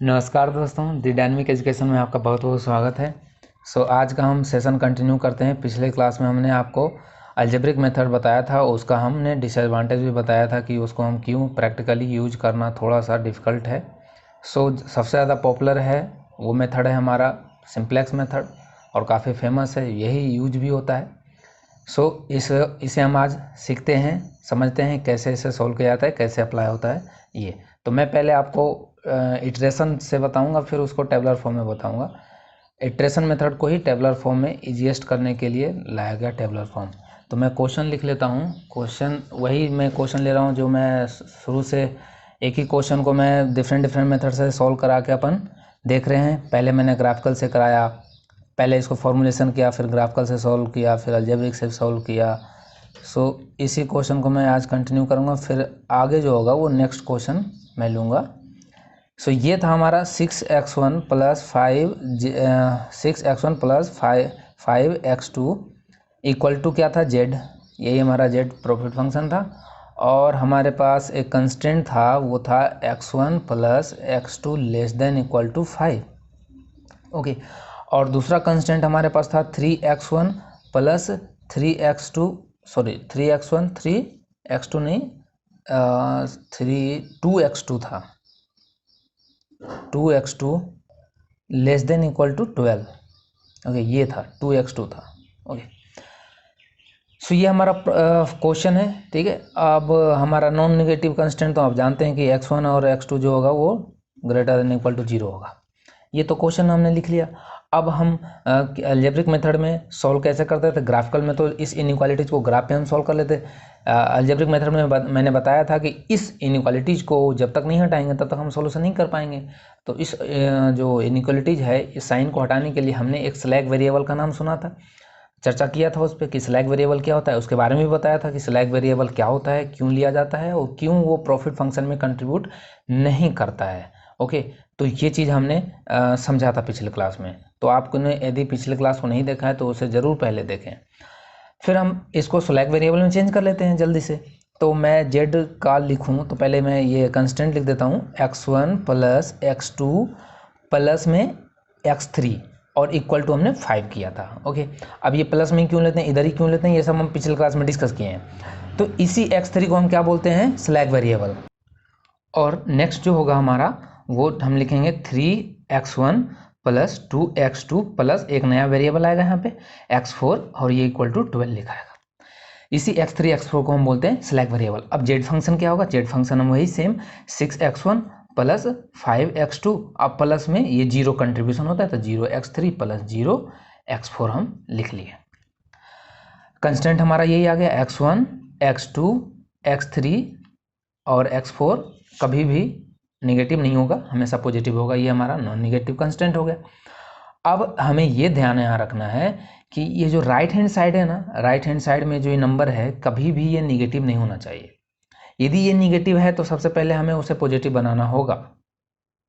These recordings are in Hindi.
नमस्कार दोस्तों, दी डायनेमिक एजुकेशन में आपका बहुत बहुत स्वागत है। आज का हम सेशन कंटिन्यू करते हैं। पिछले क्लास में हमने आपको अलजेब्रिक मेथड बताया था, उसका हमने डिसएडवांटेज भी बताया था कि उसको हम क्यों प्रैक्टिकली यूज करना थोड़ा सा डिफ़िकल्ट है। सबसे ज़्यादा पॉपुलर है वो मेथड है हमारा सिंप्लेक्स मेथड और काफ़ी फेमस है, यही यूज भी होता है। इसे हम आज सीखते हैं, समझते हैं कैसे इसे सॉल्व किया जाता है, कैसे अप्लाई होता है ये। तो मैं पहले आपको इटरेशन से बताऊंगा, फिर उसको टेबलर फॉर्म में बताऊंगा। इटरेशन मेथड को ही टेबलर फॉर्म में इजीएस्ट करने के लिए लाया गया टेबलर फॉर्म। तो मैं क्वेश्चन लिख लेता हूँ। मैं क्वेश्चन ले रहा हूँ जो मैं शुरू से एक ही क्वेश्चन को मैं डिफरेंट मेथड से सॉल्व करा के अपन देख रहे हैं। पहले मैंने ग्राफिकल से कराया, पहले इसको फॉर्मुलेशन किया, फिर ग्राफिकल से सॉल्व किया, फिर अलजेब्रिक से सॉल्व किया। इसी क्वेश्चन को मैं आज कंटिन्यू करूँगा, फिर आगे जो होगा वो नेक्स्ट क्वेश्चन मैं लूँगा। ये था हमारा 6x1 plus 5x2 equal to क्या था, z। यही हमारा z प्रॉफिट फंक्शन था। और हमारे पास एक कंस्टेंट था, वो था x1 plus x2 less than equal to 5। Okay. और दूसरा कंस्टेंट हमारे पास था 3x1 प्लस 2x2 था 2x2 less than equal to 12। Okay, ये था 2x2 था। ओके, ये हमारा क्वेश्चन है। ठीक है, अब हमारा नॉन नेगेटिव कंस्टेंट तो आप जानते हैं कि x1 और x2 जो होगा वो ग्रेटर देन इक्वल टू 0 होगा। ये तो क्वेश्चन हमने लिख लिया। अब हम अलजेब्रिक मेथड में सॉल्व कैसे करते थे? ग्राफिकल में तो इस इनइक्वालिटीज़ को ग्राफ पे हम सॉल्व कर लेते। अलजेब्रिक मेथड में मैंने बताया था कि इस इनइक्वालिटीज़ को जब तक नहीं हटाएंगे तब तक हम सॉल्यूशन नहीं कर पाएंगे। तो इस जो इनइक्वालिटीज़ है, इस साइन को हटाने के लिए हमने एक स्लैग वेरिएबल का नाम सुना था, चर्चा किया था उस पर कि स्लैग वेरिएबल क्या होता है। उसके बारे में भी बताया था कि स्लैग वेरिएबल क्या होता है, क्यों लिया जाता है और क्यों वो प्रॉफिट फंक्शन में कंट्रीब्यूट नहीं करता है। ओके, तो ये चीज़ हमने समझा था पिछले क्लास में। तो आपने यदि पिछले क्लास को नहीं देखा है तो उसे ज़रूर पहले देखें। फिर हम इसको स्लैग वेरिएबल में चेंज कर लेते हैं जल्दी से। तो मैं जेड का लिखूँ तो पहले मैं ये कंस्टेंट लिख देता हूँ, x1 प्लस x2 प्लस में x3 और इक्वल टू हमने 5 किया था। ओके, अब ये प्लस में क्यों लेते हैं, इधर ही क्यों लेते हैं, ये सब हम पिछले क्लास में डिस्कस किए हैं। तो इसी x3 को हम क्या बोलते हैं, स्लैग वेरिएबल। और नेक्स्ट जो होगा हमारा वो हम लिखेंगे 3x1 प्लस 2x2 प्लस एक नया वेरिएबल आएगा यहाँ पे x4 और ये इक्वल टू 12 लिखा आएगा। इसी x3 x4 को हम बोलते हैं स्लैग वेरिएबल। अब z फंक्शन क्या होगा, z फंक्शन हम वही सेम 6x1 प्लस 5x2, अब प्लस में ये 0 कंट्रीब्यूशन होता है तो 0x3 प्लस 0x4 हम लिख लिए। कंस्टेंट हमारा यही आ गया, x1 x2 x3 और x4 कभी भी नेगेटिव नहीं होगा, हमेशा पॉजिटिव होगा। ये हमारा नॉन नेगेटिव कंस्टेंट हो गया। अब हमें ये ध्यान यहाँ रखना है कि ये जो राइट हैंड साइड है ना, राइट हैंड साइड में जो ये नंबर है कभी भी ये नेगेटिव नहीं होना चाहिए। यदि ये नेगेटिव है तो सबसे पहले हमें उसे पॉजिटिव बनाना होगा।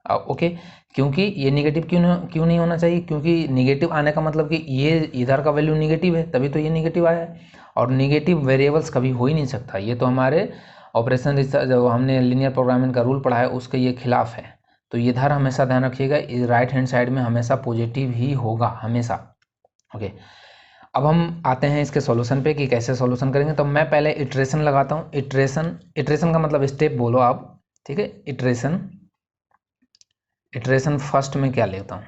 ओके, क्योंकि ये नेगेटिव क्यों नहीं होना चाहिए, क्योंकि नेगेटिव आने का मतलब कि ये इधर का वैल्यू नेगेटिव है तभी तो ये नेगेटिव आया है। और नेगेटिव वेरिएबल्स कभी हो ही नहीं सकता, ये तो हमारे ऑपरेशन जो हमने लीनियर प्रोग्रामिंग का रूल पढ़ा है उसके ये खिलाफ है। तो ये इधर हमेशा ध्यान रखिएगा, राइट हैंड साइड में हमेशा पॉजिटिव ही होगा हमेशा। ओके, अब हम आते हैं इसके सॉल्यूशन पे कि कैसे सॉल्यूशन करेंगे। तो मैं पहले इटरेशन लगाता हूँ। इटरेशन का मतलब स्टेप बोलो आप, ठीक है। इटरेशन फर्स्ट में क्या लेता हूँ,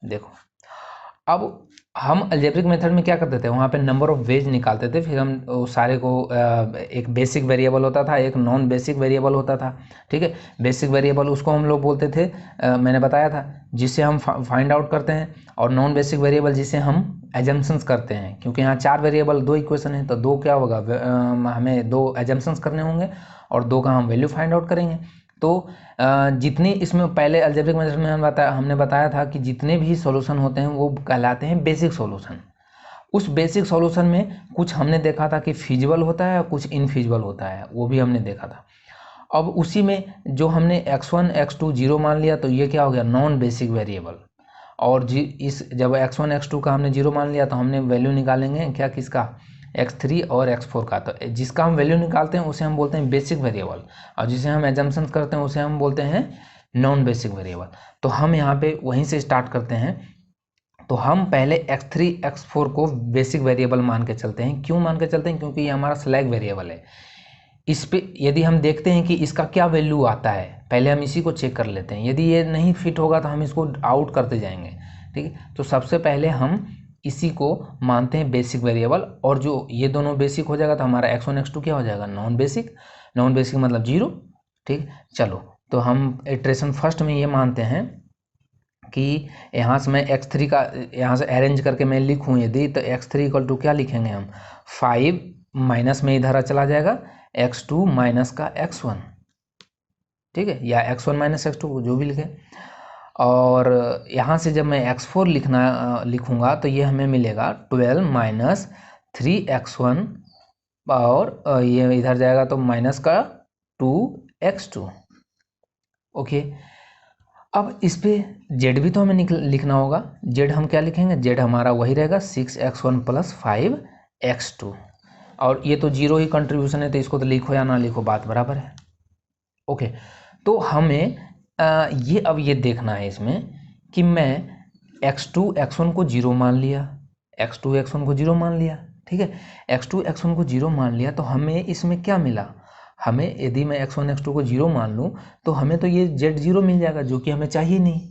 देखो। अब हम अलजेब्रिक मेथड में क्या करते थे, वहाँ पे नंबर ऑफ वेज निकालते थे, फिर हम सारे को एक बेसिक वेरिएबल होता था, एक नॉन बेसिक वेरिएबल होता था। ठीक है, बेसिक वेरिएबल उसको हम लोग बोलते थे, मैंने बताया था, जिससे हम फाइंड आउट करते हैं। और नॉन बेसिक वेरिएबल जिसे हम एजम्पशंस करते हैं, क्योंकि यहाँ 4 वेरिएबल 2 इक्वेशन है तो 2 क्या होगा, हमें 2 एजम्पशंस करने होंगे और 2 का हम वैल्यू फाइंड आउट करेंगे। तो जितनी इसमें पहले अलजेब्रिक मेथड में हमने बताया था कि जितने भी सॉल्यूशन होते हैं वो कहलाते हैं बेसिक सॉल्यूशन। उस बेसिक सॉल्यूशन में कुछ हमने देखा था कि फिजिबल होता है, कुछ इनफिजिबल होता है, वो भी हमने देखा था। अब उसी में जो हमने x1 x2 0 मान लिया तो ये क्या हो गया, नॉन बेसिक वेरिएबल। और जब x1 x2 का हमने 0 मान लिया तो हमने वैल्यू निकालेंगे क्या, किसका, x3 और x4 का। तो जिसका हम वैल्यू निकालते हैं उसे हम बोलते हैं बेसिक वेरिएबल, और जिसे हम एजम्पशन करते हैं उसे हम बोलते हैं नॉन बेसिक वेरिएबल। तो हम यहाँ पे वहीं से स्टार्ट करते हैं। तो हम पहले x3 x4 को बेसिक वेरिएबल मान के चलते हैं। क्यों मान के चलते हैं? क्योंकि ये हमारा स्लैग वेरिएबल है। इस पे यदि हम देखते हैं कि इसका क्या वैल्यू आता है, पहले हम इसी को चेक कर लेते हैं। यदि ये नहीं फिट होगा तो हम इसको आउट करते जाएंगे, ठीक है। तो सबसे पहले हम इसी को मानते हैं बेसिक वेरिएबल, और जो ये दोनों बेसिक हो जाएगा तो हमारा x1 x2 क्या हो जाएगा? Non basic. नॉन बेसिक मतलब 0, ठीक। चलो, तो हम इटरेशन फर्स्ट में ये मानते हैं कि यहाँ से मैं x3 का यहाँ से अरेंज करके मैं लिखूँ यदि, तो x3 इक्वल टू क्या लिखेंगे हम? 5 माइनस में इधर चला जाएगा x2 माइनस का x1, ठीक है, या x1 माइनस x2 जो भी लिखे। और यहाँ से जब मैं x4 लिखूँगा तो ये हमें मिलेगा 12 माइनस 3x1, और ये इधर जाएगा तो माइनस का 2x2। ओके, अब इस पे z भी तो हमें लिखना होगा। z हम क्या लिखेंगे? z हमारा वही रहेगा 6x1 प्लस 5x2, और ये तो 0 ही कंट्रीब्यूशन है, तो इसको तो लिखो या ना लिखो बात बराबर है। ओके, तो हमें अब ये देखना है इसमें कि मैं x2 x1 को 0 मान लिया, x2 x1 को 0 मान लिया, ठीक है। x2 x1 को 0 मान लिया तो हमें इसमें क्या मिला? हमें यदि मैं x1 x2 को 0 मान लूँ तो हमें तो ये z0 मिल जाएगा, जो कि हमें चाहिए नहीं।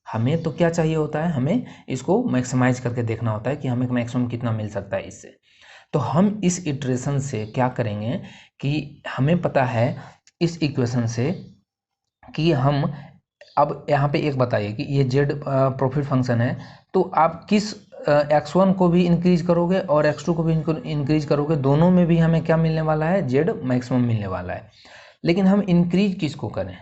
हमें तो क्या चाहिए होता है? हमें इसको मैक्सिमाइज करके देखना होता है कि हमें मैक्सिमम कितना मिल सकता है इससे। तो हम इस इटरेशन से क्या करेंगे कि हमें पता है इस इक्वेशन से कि हम अब यहाँ पे एक बताइए कि ये z प्रॉफिट फंक्शन है, तो आप किस x1 को भी इंक्रीज करोगे और x2 को भी इंक्रीज करोगे, दोनों में भी हमें क्या मिलने वाला है? z मैक्सिमम मिलने वाला है। लेकिन हम इंक्रीज किसको करें?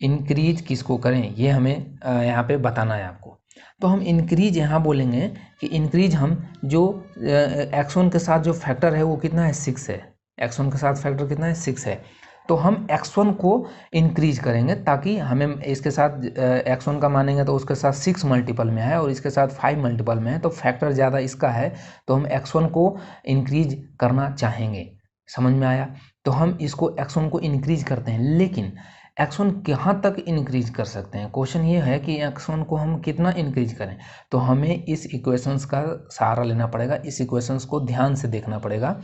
इंक्रीज किसको करें ये हमें यहाँ पे बताना है आपको। तो हम इंक्रीज यहाँ बोलेंगे कि इंक्रीज हम जो x1 के साथ जो फैक्टर है वो कितना है? 6 है। x1 के साथ फैक्टर कितना है? 6 है। तो हम x1 को इंक्रीज करेंगे ताकि हमें इसके साथ x1 का मानेंगे तो उसके साथ 6 मल्टीपल में है और इसके साथ 5 मल्टीपल में है, तो फैक्टर ज़्यादा इसका है, तो हम x1 को इंक्रीज करना चाहेंगे। समझ में आया? तो हम इसको x1 को इंक्रीज करते हैं, लेकिन x1 कहाँ तक इंक्रीज कर सकते हैं? क्वेश्चन ये है कि x1 को हम कितना इंक्रीज करें। तो हमें इस इक्वेशंस का सहारा लेना पड़ेगा, इस इक्वेशंस को ध्यान से देखना पड़ेगा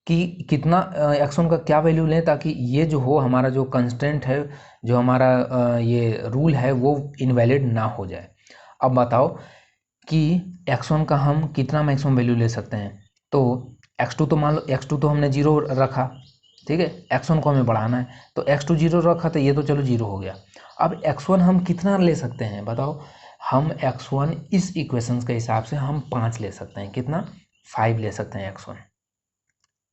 कि कितना x1 का क्या वैल्यू लें, ताकि ये जो हो हमारा जो कंस्टेंट है, जो हमारा ये रूल है वो इनवैलिड ना हो जाए। अब बताओ कि x1 का हम कितना मैक्सिमम वैल्यू ले सकते हैं। तो x2 तो मान लो, x2 तो हमने 0 रखा, ठीक है। x1 को हमें बढ़ाना है, तो x2 0 रखा तो ये तो चलो 0 हो गया। अब x1 हम कितना ले सकते हैं बताओ? हम x1 इस इक्वेशंस के हिसाब से हम 5 ले सकते हैं। कितना? 5 ले सकते हैं x1,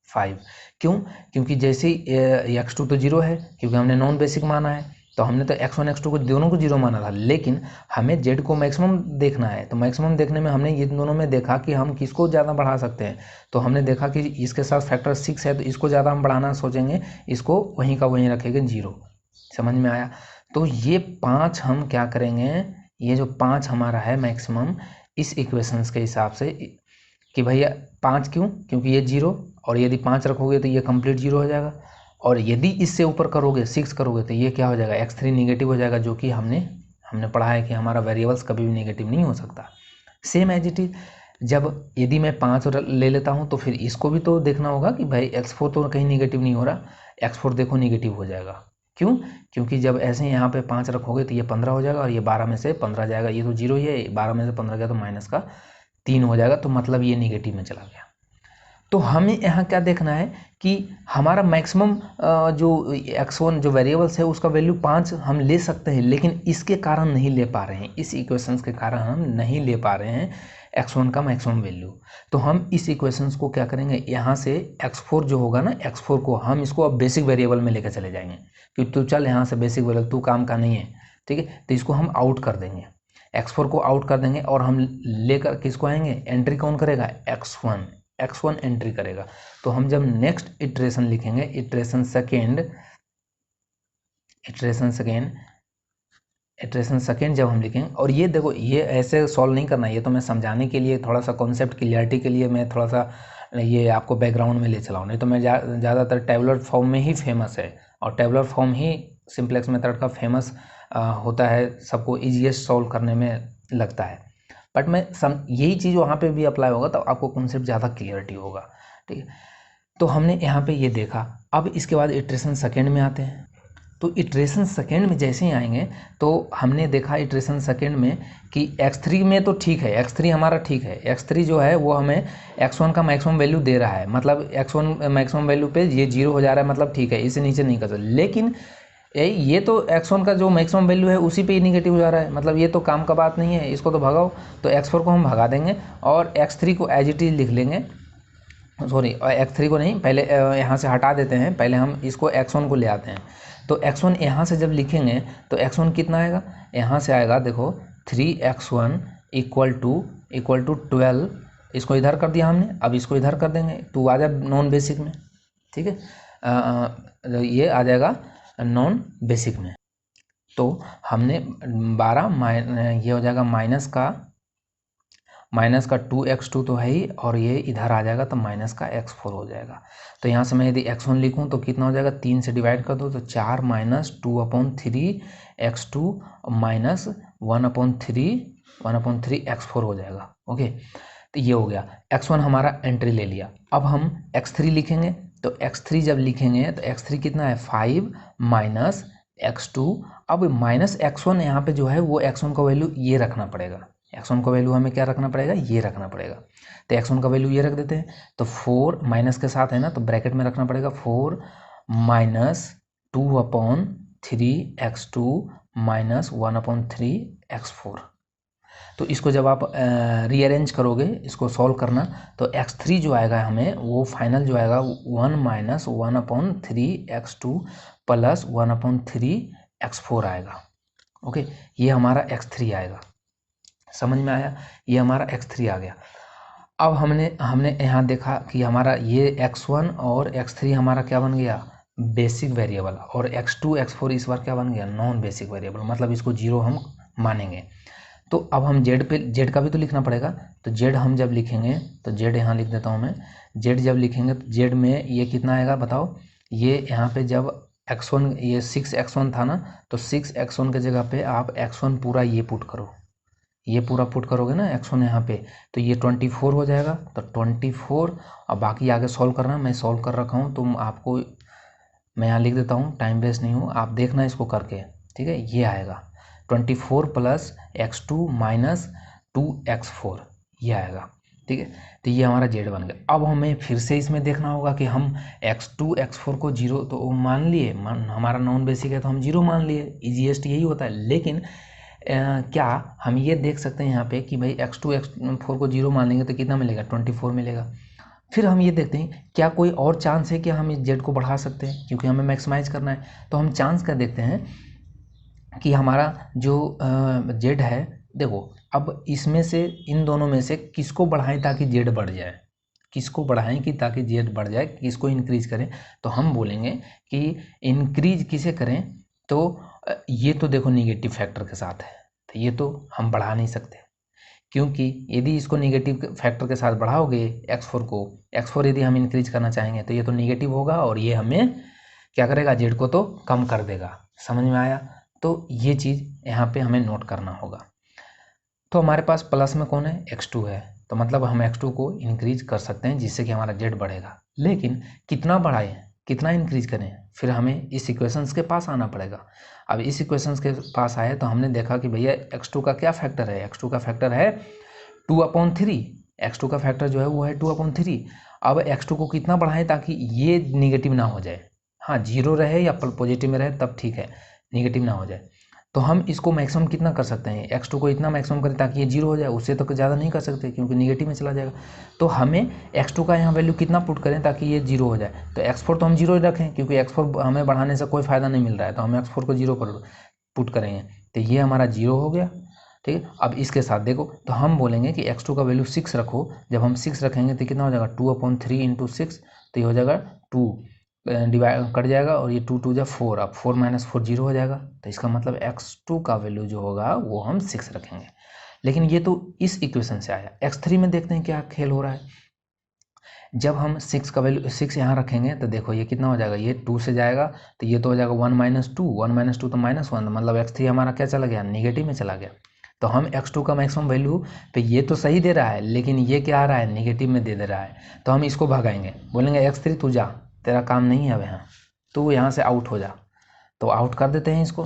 5। क्यों? क्योंकि जैसे ही x2 तो 0 है, क्योंकि हमने नॉन बेसिक माना है, तो हमने तो x1 x2 को दोनों को 0 माना था, लेकिन हमें z को मैक्सिमम देखना है। तो मैक्सिमम देखने में हमने ये दोनों में देखा कि हम किसको ज़्यादा बढ़ा सकते हैं। तो हमने देखा कि इसके साथ फैक्टर 6 है, तो इसको ज़्यादा हम बढ़ाना सोचेंगे, इसको वहीं का वहीं रखेंगे 0। समझ में आया? तो ये 5 हम क्या करेंगे, ये जो 5 हमारा है मैक्सिमम इस इक्वेशंस के हिसाब से, कि भैया 5 क्यों? क्योंकि ये 0, और यदि 5 रखोगे तो ये कंप्लीट 0 हो जाएगा, और यदि इससे ऊपर करोगे 6 करोगे तो ये क्या हो जाएगा? x3 निगेटिव हो जाएगा, जो कि हमने पढ़ा है कि हमारा वेरिएबल्स कभी भी निगेटिव नहीं हो सकता। सेम एज इट इज, जब यदि मैं 5 ले लेता हूँ तो फिर इसको भी तो देखना होगा कि भाई x4 तो कहीं निगेटिव नहीं हो रहा, x4 देखो निगेटिव हो जाएगा। क्यों? क्योंकि जब ऐसे यहाँ पे 5 रखोगे तो ये 15 हो जाएगा, और ये 12 में से 15 जाएगा, ये तो 0 ही है, 12 में से 15 गया तो माइनस का 3 हो जाएगा, तो मतलब ये निगेटिव में चला गया। तो हमें यहाँ क्या देखना है कि हमारा मैक्सिमम जो x1 जो वेरिएबल्स है उसका वैल्यू 5 हम ले सकते हैं, लेकिन इसके कारण नहीं ले पा रहे हैं, इस इक्वेशंस के कारण हम नहीं ले पा रहे हैं x1 का मैक्सिमम वैल्यू। तो हम इस इक्वेशंस को क्या करेंगे, यहाँ से x4 जो होगा ना, x4 को हम इसको अब बेसिक वेरिएबल में लेकर चले जाएंगे कि तू चल यहाँ से बेसिक वेरिएबल, तू काम का नहीं है, ठीक है। तो इसको हम आउट कर देंगे, x4 को आउट कर देंगे, और हम लेकर किसको आएंगे? एंट्री कौन करेगा? x1 एंट्री करेगा। तो हम जब नेक्स्ट इटरेशन लिखेंगे, इटरेशन सेकेंड जब हम लिखेंगे, और ये देखो ये ऐसे सॉल्व नहीं करना, ये तो मैं समझाने के लिए, थोड़ा सा कॉन्सेप्ट क्लियरिटी के लिए मैं थोड़ा सा ये आपको बैकग्राउंड में ले चला हूँ, नहीं तो मैं ज़्यादातर टेबुलर फॉर्म में ही फेमस है, और टेबुलर फॉर्म ही सिंपलेक्स मेथड का फेमस होता है, सबको ईजीएस्ट सॉल्व करने में लगता है। बट यही चीज़ वहाँ पे भी अप्लाई होगा तो आपको कॉन्सेप्ट ज़्यादा क्लियरिटी होगा, ठीक है। तो हमने यहाँ पे ये देखा। अब इसके बाद इटरेशन सेकेंड में आते हैं। तो इटरेशन सेकेंड में जैसे ही आएंगे तो हमने देखा इटरेशन सेकेंड में कि x3 में तो ठीक है, x3 हमारा ठीक है, x3 जो है वो हमें x1 का मैक्सिमम वैल्यू दे रहा है, मतलब x1 मैक्सिमम वैल्यू पे ये 0 हो जा रहा है, मतलब ठीक है, इससे नीचे नहीं कर सकते। लेकिन ये तो x1 का जो मैक्सिमम वैल्यू है उसी पे ही निगेटिव हो जा रहा है, मतलब ये तो काम का बात नहीं है, इसको तो भगाओ। तो x4 को हम भगा देंगे और x3 को एज इट इज लिख लेंगे। सॉरी, x3 को नहीं, पहले यहाँ से हटा देते हैं, पहले हम इसको x1 को ले आते हैं। तो x1 यहाँ से जब लिखेंगे तो x1 कितना आएगा, यहाँ से आएगा देखो 3x1 इक्वल टू 12। इसको इधर कर दिया हमने, अब इसको इधर कर देंगे, 2 आ जाए नॉन बेसिक में, ठीक है। ये आ जाएगा नॉन बेसिक में। तो हमने 12 ये हो जाएगा माइनस का 2x2 तो है ही, और ये इधर आ जाएगा तो माइनस का x4 हो जाएगा। तो यहाँ से मैं यदि x1 लिखूँ तो कितना हो जाएगा, 3 से डिवाइड कर दो तो 4 माइनस 2/3 x2 माइनस 1/3 x4 हो जाएगा। ओके, तो ये हो गया, x1 हमारा एंट्री ले लिया। अब हम x3 लिखेंगे, तो x3 जब लिखेंगे तो x3 कितना है, 5 माइनस x2। अब माइनस x1 यहाँ पे जो है वो x1 का वैल्यू ये रखना पड़ेगा, x1 का वैल्यू हमें क्या रखना पड़ेगा, ये रखना पड़ेगा। तो x1 का वैल्यू ये रख देते हैं, तो 4 माइनस के साथ है ना, तो ब्रैकेट में रखना पड़ेगा 4 माइनस 2/3 x2 माइनस 1/3 x4। तो इसको जब आप रीअरेंज करोगे, इसको सॉल्व करना, तो x3 जो आएगा हमें वो फाइनल जो आएगा 1 माइनस 1/3 x2 प्लस 1/3 x4 आएगा। ओके, ये हमारा x3 आएगा, समझ में आया, ये हमारा x3 आ गया। अब हमने यहाँ देखा कि हमारा ये x1 और x3 हमारा क्या बन गया, बेसिक वेरिएबल, और x2 x4 इस बार क्या बन गया, नॉन बेसिक वेरिएबल, मतलब इसको 0 हम मानेंगे। तो अब हम z का भी तो लिखना पड़ेगा, तो z हम जब लिखेंगे तो z यहाँ लिख देता हूँ मैं, z जब लिखेंगे तो z में ये कितना आएगा बताओ, ये यहाँ पे जब x1 ये 6x1 था ना, तो 6x1 के जगह पे आप x1 पूरा ये पुट करो, ये पूरा पुट करोगे ना x1 यहाँ पे, तो ये 24 हो जाएगा। तो 24, और बाकी आगे सॉल्व करना, मैं सॉल्व कर रखा हूँ, तुम आपको मैं यहाँ लिख देता हूँ, टाइम वेस्ट नहीं हो, आप देखना इसको करके, ठीक है। ये आएगा 24 प्लस x2 माइनस 2x4, ये आएगा, ठीक है। तो ये हमारा z बन गया। अब हमें फिर से इसमें देखना होगा कि हम x2 x4 को 0 तो मान लिए, हमारा नॉन बेसिक है तो हम 0 मान लिए, इजीएस्ट यही होता है। लेकिन क्या हम ये देख सकते हैं यहाँ पे कि भाई x2 x4 को 0 मान लेंगे तो कितना मिलेगा, 24 मिलेगा। फिर हम ये देखते हैं क्या कोई और चांस है कि हम इस जेड को बढ़ा सकते हैं, क्योंकि हमें मैक्सिमाइज करना है। तो हम चांस का देखते हैं कि हमारा जो जेड है, देखो अब इसमें से इन दोनों में से किसको बढ़ाएं ताकि जेड बढ़ जाए, किसको बढ़ाएं कि ताकि जेड बढ़ जाए, किसको इंक्रीज करें। तो हम बोलेंगे कि इंक्रीज किसे करें, तो ये तो देखो निगेटिव फैक्टर के साथ है, तो ये तो हम बढ़ा नहीं सकते, क्योंकि यदि इसको निगेटिव फैक्टर के साथ बढ़ाओगे x4 यदि हम इंक्रीज करना चाहेंगे तो ये तो निगेटिव होगा, और ये हमें क्या करेगा, जेड को तो कम कर देगा। समझ में आया, तो ये चीज़ यहाँ पे हमें नोट करना होगा। तो हमारे पास प्लस में कौन है, x2 है, तो मतलब हम x2 को इंक्रीज कर सकते हैं जिससे कि हमारा जेड बढ़ेगा। लेकिन कितना बढ़ाएं, कितना इंक्रीज करें, फिर हमें इस इक्वेशंस के पास आना पड़ेगा। अब इस इक्वेशंस के पास आए तो हमने देखा कि भैया x2 का क्या फैक्टर है, x2 का फैक्टर है 2/3, x2 का फैक्टर जो है वो है 2/3। अब x2 को कितना बढ़ाएं ताकि ये निगेटिव ना हो जाए, हाँ 0 रहे या पॉजिटिव में रहे तब ठीक है, निगेटिव ना हो जाए। तो हम इसको मैक्सिमम कितना कर सकते हैं, x2 को इतना मैक्सिमम करें ताकि ये 0 हो जाए, उससे तो ज़्यादा नहीं कर सकते क्योंकि निगेटिव में चला जाएगा। तो हमें x2 का यहाँ वैल्यू कितना पुट करें ताकि ये 0 हो जाए, तो x4 तो हम 0 ही रखें क्योंकि x4 हमें बढ़ाने से कोई फ़ायदा नहीं मिल रहा है, तो हम x4 को 0 पर पुट करेंगे, तो ये हमारा 0 हो गया, ठीक है। अब इसके साथ देखो, तो हम बोलेंगे कि x2 का वैल्यू 6 रखो, जब हम 6 रखेंगे तो कितना हो जाएगा 2/3 इंटू 6, तो ये हो जाएगा 2 डिवाइड कट जाएगा, और ये 2 2 जा 4, अब 4 माइनस 4 0 हो जाएगा। तो इसका मतलब x2 का वैल्यू जो होगा वो हम 6 रखेंगे। लेकिन ये तो इस इक्वेशन से आया। x3 में देखते हैं क्या खेल हो रहा है। जब हम 6 का वैल्यू 6 यहाँ रखेंगे तो देखो ये कितना हो जाएगा, ये 2 से जाएगा तो ये तो हो जाएगा 1 - 2, 1 - 2 तो -1, मतलब x3 हमारा क्या चला गया, निगेटिव में चला गया। तो हम x2 का मैक्सिमम वैल्यू पे ये तो सही दे रहा है, लेकिन ये क्या आ रहा है, निगेटिव में दे रहा है। तो हम इसको भगाएंगे, बोलेंगे x3 तू जा, तेरा काम नहीं है अब यहाँ, तू यहाँ से आउट हो जा। तो आउट कर देते हैं इसको,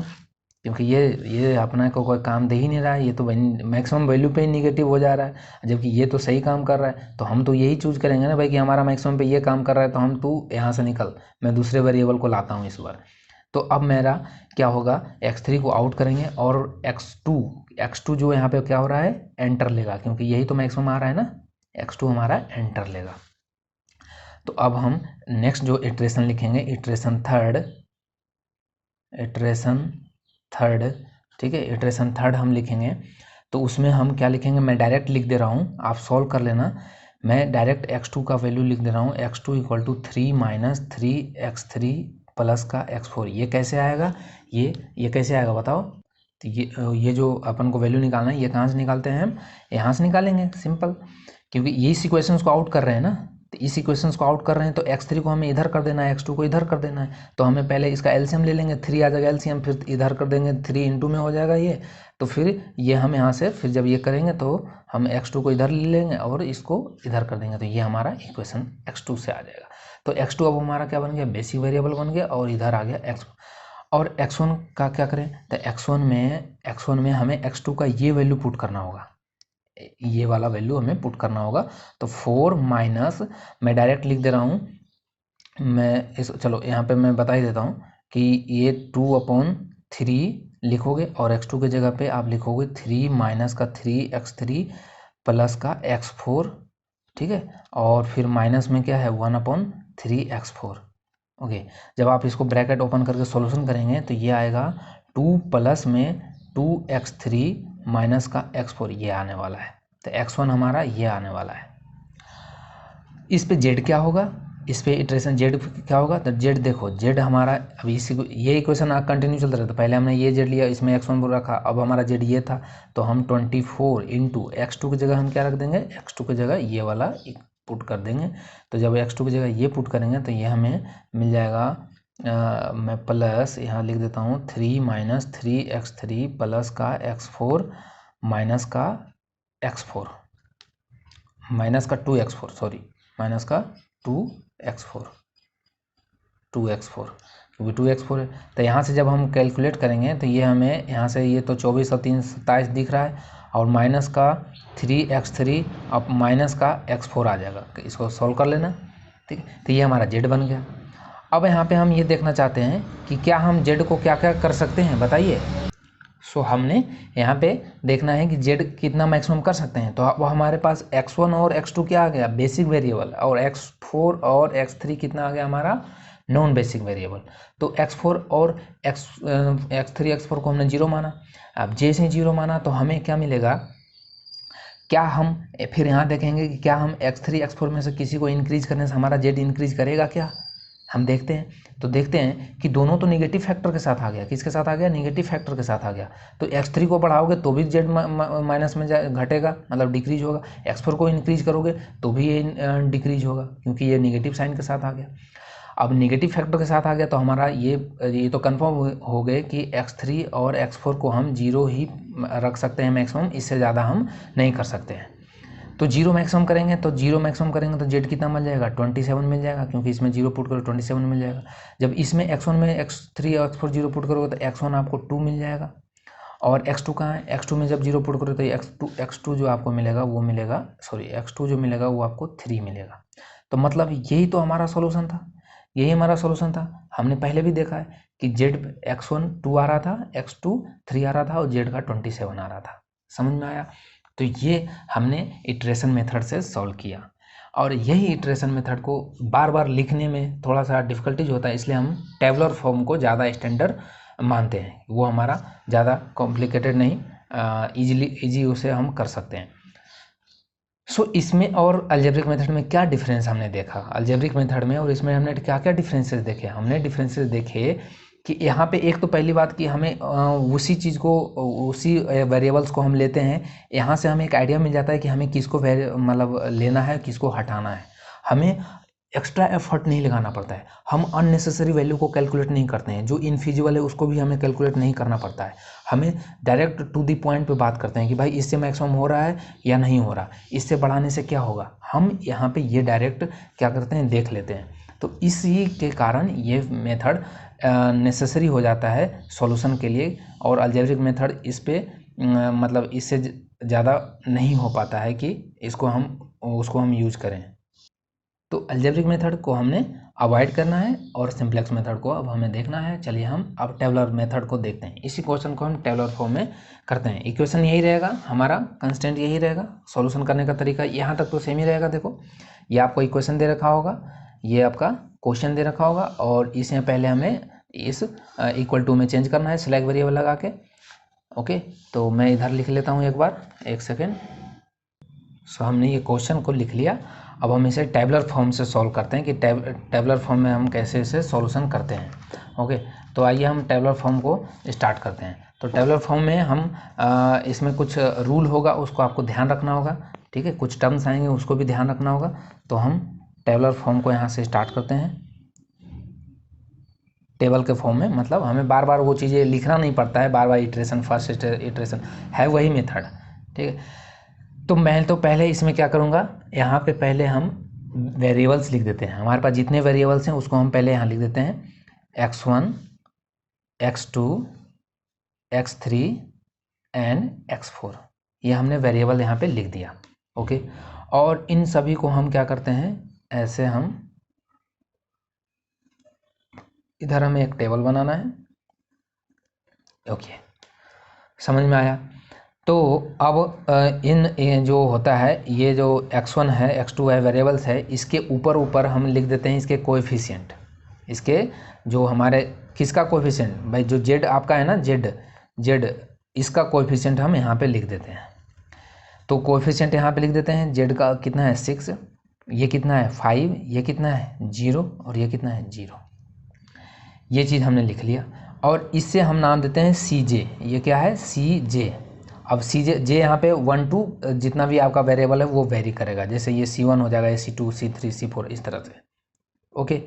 क्योंकि ये अपना को कोई काम दे ही नहीं रहा है, ये तो मैक्सिमम वैल्यू पे ही निगेटिव हो जा रहा है, जबकि ये तो सही काम कर रहा है। तो हम तो यही चूज करेंगे ना भाई कि हमारा मैक्सिमम पे ये काम कर रहा है, तो हम तू यहाँ से निकल, मैं दूसरे वेरिएबल को लाता हूँ इस बार। तो अब मेरा क्या होगा, x3 को आउट करेंगे और x2 जो यहाँ पे क्या हो रहा है, एंटर लेगा, क्योंकि यही तो मैक्सिमम आ रहा है ना, x2 हमारा एंटर लेगा। तो अब हम नेक्स्ट जो इटरेशन लिखेंगे, इटरेशन थर्ड, ठीक है, इटरेशन थर्ड हम लिखेंगे। तो उसमें हम क्या लिखेंगे, मैं डायरेक्ट लिख दे रहा हूँ, आप सॉल्व कर लेना। मैं डायरेक्ट x2 का वैल्यू लिख दे रहा हूँ, x2 = 3 - 3x3 प्लस का x4। ये कैसे आएगा, ये कैसे आएगा बताओ। तो ये जो अपन को वैल्यू निकालना है, ये कहाँ से निकालते हैं हम, यहाँ से निकालेंगे, सिंपल, क्योंकि ये इस इक्वेशंस को आउट कर रहे हैं ना। तो इस इक्वेशंस को आउट कर रहे हैं तो x3 को हमें इधर कर देना है, x2 को इधर कर देना है। तो हमें पहले इसका एलसीएम ले लेंगे, 3 आ जाएगा एलसीएम, फिर इधर कर देंगे, 3 × में हो जाएगा ये। तो फिर ये हम यहाँ से फिर जब ये करेंगे तो हम x2 को इधर ले लेंगे और इसको इधर कर देंगे, तो ये हमारा इक्वेशन x2 से आ जाएगा। तो x2 अब हमारा क्या बन गया, बेसिक वेरिएबल बन गया, और इधर आ गया x। और x1 का क्या करें, तो x1 में हमें x2 का ये वैल्यू पुट करना होगा, ये वाला वैल्यू हमें पुट करना होगा। तो 4 माइनस, मैं डायरेक्ट लिख दे रहा हूँ, मैं इस चलो यहाँ पे मैं बता ही देता हूँ कि ये 2/3 लिखोगे और x2 की जगह पे आप लिखोगे 3 - 3x3 प्लस का x4, ठीक है, और फिर माइनस में क्या है 1/3x4। ओके, जब आप इसको ब्रैकेट ओपन करके सॉल्यूशन करेंगे तो ये आएगा 2 प्लस में 2x3 माइनस का x4, ये आने वाला है। तो x1 हमारा ये आने वाला है। इस पे z क्या होगा, इस पे इटरेशन z क्या होगा, तो z देखो, z हमारा अभी ये इक्वेशन कंटिन्यू चलता रहता है। पहले हमने ये z लिया, इसमें x1 बोल रखा, अब हमारा z ये था, तो हम 24 × x2 की जगह हम क्या रख देंगे, x2 की जगह ये वाला पुट कर देंगे। तो जब x2 की जगह ये पुट करेंगे तो ये हमें मिल जाएगा, मैं प्लस यहाँ लिख देता हूँ 3 - 3x3 प्लस का x4 माइनस का x4 माइनस का 2x4, सॉरी, माइनस का 2x4 क्योंकि 2x4 है। तो यहाँ से जब हम कैलकुलेट करेंगे तो ये हमें यहाँ से ये तो 24 और 3 27 दिख रहा है, और माइनस का 3x3 अब माइनस का x4 आ जाएगा। इसको सॉल्व कर लेना, ठीक है। तो ये हमारा z बन गया। अब यहाँ पे हम ये देखना चाहते हैं कि क्या हम z को क्या क्या कर सकते हैं, बताइए। सो हमने यहाँ पे देखना है कि z कितना मैक्सिमम कर सकते हैं। तो अब हमारे पास x1 और x2 क्या आ गया, बेसिक वेरिएबल, और x4 और x3 कितना आ गया हमारा, नॉन बेसिक वेरिएबल। तो x4 और x3 x4 को हमने 0 माना। अब जैसे 0 माना तो हमें क्या मिलेगा, क्या हम फिर यहाँ देखेंगे कि क्या हम x3 x4 में से किसी को इंक्रीज करने से हमारा z इंक्रीज करेगा क्या, हम देखते हैं। तो देखते हैं कि दोनों तो निगेटिव फैक्टर के साथ आ गया, किसके साथ आ गया, निगेटिव फैक्टर के साथ आ गया। तो x3 को बढ़ाओगे तो भी z माइनस में घटेगा, मतलब डिक्रीज होगा। x4 को इंक्रीज करोगे तो भी ये डिक्रीज होगा, क्योंकि ये निगेटिव साइन के साथ आ गया। अब निगेटिव फैक्टर के साथ आ गया तो हमारा ये तो कंफर्म हो गए कि x3 और x4 को हम 0 ही रख सकते हैं मैक्सिमम, इससे ज़्यादा हम नहीं कर सकते हैं। तो 0 मैक्सिमम करेंगे तो z कितना मिल जाएगा, 27 मिल जाएगा, क्योंकि इसमें 0 पुट करो 27 मिल जाएगा। जब इसमें x1 में x3 और x4 0 पुट करोगे तो x1 आपको 2 मिल जाएगा, और x2 कहाँ है, x2 में जब 0 पुट करो तो x2 जो आपको मिलेगा वो मिलेगा, सॉरी, x2 जो मिलेगा वो आपको 3 मिलेगा। तो मतलब यही तो हमारा सॉल्यूशन था, यही हमारा सॉल्यूशन था। हमने पहले भी देखा है कि z x1 2 आ रहा था, x2 3 आ रहा था, और z का 27 आ रहा था। समझ में आया। तो ये हमने इटरेशन मेथड से सॉल्व किया, और यही इटरेशन मेथड को बार बार लिखने में थोड़ा सा डिफ़िकल्टीज होता है, इसलिए हम टेबलर फॉर्म को ज़्यादा स्टैंडर्ड मानते हैं, वो हमारा ज़्यादा कॉम्प्लिकेटेड नहीं, ईजी उसे हम कर सकते हैं। सो इसमें और अलजेब्रिक मेथड में क्या डिफरेंस हमने देखा, अलजेब्रिक मेथड में और इसमें हमने क्या क्या डिफरेंसेस देखे, हमने डिफरेंसेस देखे कि यहाँ पे एक तो पहली बात कि हमें उसी चीज़ को, उसी वेरिएबल्स को हम लेते हैं, यहाँ से हमें एक आइडिया मिल जाता है कि हमें किसको मतलब लेना है, किसको हटाना है। हमें एक्स्ट्रा एफर्ट नहीं लगाना पड़ता है, हम अननेसेसरी वैल्यू को कैलकुलेट नहीं करते हैं, जो इनफिजिबल है उसको भी हमें कैलकुलेट नहीं करना पड़ता है, हमें डायरेक्ट टू द पॉइंट पे बात करते हैं कि भाई इससे मैक्सिमम हो रहा है या नहीं हो रहा, इससे बढ़ाने से क्या होगा, हम यहाँ पे ये डायरेक्ट क्या करते हैं देख लेते हैं। तो इसी के कारण ये मेथड नेसेसरी हो जाता है सॉल्यूशन के लिए, और अलजेब्रिक मेथड इस पे मतलब इससे ज़्यादा नहीं हो पाता है कि उसको हम यूज करें। तो अलजेब्रिक मेथड को हमने अवॉइड करना है और सिंप्लेक्स मेथड को अब हमें देखना है। चलिए हम अब टेबलर मेथड को देखते हैं। इसी क्वेश्चन को हम टेबलर फॉर्म में करते हैं। इक्वेशन यही रहेगा, हमारा कंस्टेंट यही रहेगा, सॉल्यूशन करने का तरीका यहाँ तक तो सेम ही रहेगा। देखो ये आपको इक्वेशन दे रखा होगा, ये आपका क्वेश्चन दे रखा होगा, और इसमें पहले हमें इस इक्वल टू में चेंज करना है स्लैग वेरिएबल लगा के। ओके, तो मैं इधर लिख लेता हूँ एक बार, एक सेकेंड। सो हमने ये क्वेश्चन को लिख लिया। अब हम इसे टेबलर फॉर्म से सॉल्व करते हैं कि टेबलर फॉर्म में हम कैसे इसे सॉल्यूशन करते हैं। ओके, तो आइए हम टेबलर फॉर्म को स्टार्ट करते हैं। तो टेबलर फॉर्म में हम इसमें कुछ रूल होगा, उसको आपको ध्यान रखना होगा, ठीक है, कुछ टर्म्स आएंगे उसको भी ध्यान रखना होगा। तो हम टेबलर फॉर्म को यहाँ से स्टार्ट करते हैं। टेबल के फॉर्म में मतलब हमें बार बार वो चीज़ें लिखना नहीं पड़ता है, बार बार इटरेशन फर्स्ट इटरेशन है वही मेथड, ठीक है। तो मैं तो पहले इसमें क्या करूँगा, यहाँ पे पहले हम वेरिएबल्स लिख देते हैं। हमारे पास जितने वेरिएबल्स हैं उसको हम पहले यहाँ लिख देते हैं, x1 x2 x3 and x4। ये हमने वेरिएबल यहाँ पे लिख दिया। ओके, और इन सभी को हम क्या करते हैं, ऐसे हम इधर हमें एक टेबल बनाना है। ओके, समझ में आया। तो अब इन जो होता है, ये जो x1 है x2 है वेरिएबल्स है, इसके ऊपर ऊपर हम लिख देते हैं इसके कोएफिशिएंट। इसके जो हमारे किसका कोएफिशिएंट, भाई जो z आपका है ना, z इसका कोएफिशिएंट हम यहाँ पे लिख देते हैं। तो कोएफिशिएंट यहाँ पे लिख देते हैं, z का कितना है 6, ये कितना है 5, ये कितना है 0 और ये कितना है 0। ये चीज़ हमने लिख लिया, और इससे हम नाम देते हैं CJ। ये क्या है CJ। अब CJ यहाँ पे 1 2 जितना भी आपका वेरिएबल है वो वेरी करेगा, जैसे ये C1 हो जाएगा, ये C2 C3 C4 इस तरह से। ओके,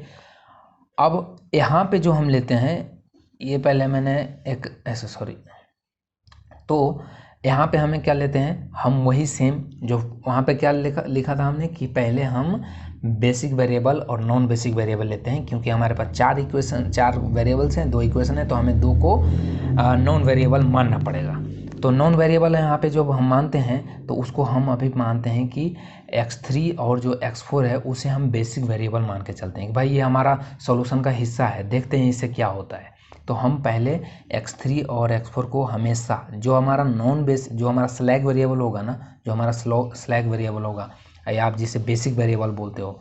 अब यहाँ पे जो हम लेते हैं, ये पहले मैंने एक ऐसे सॉरी, तो यहाँ पे हमें क्या लेते हैं, हम वही सेम जो वहाँ पे क्या लिखा था हमने कि पहले हम बेसिक वेरिएबल और नॉन बेसिक वेरिएबल लेते हैं, क्योंकि हमारे पास 4 वेरिएबल्स हैं, 2 इक्वेशन है, तो हमें 2 को नॉन वेरिएबल मानना पड़ेगा। तो नॉन वेरिएबल यहाँ पे जो हम मानते हैं, तो उसको हम अभी मानते हैं कि x3 और जो x4 है उसे हम बेसिक वेरिएबल मान के चलते हैं कि भाई ये हमारा सॉल्यूशन का हिस्सा है, देखते हैं इससे क्या होता है। तो हम पहले x3 और x4 को हमेशा जो हमारा जो हमारा स्लैग वेरिएबल होगा ना, जो हमारा स्लैग वेरिएबल होगा, या आप जिसे बेसिक वेरिएबल बोलते हो,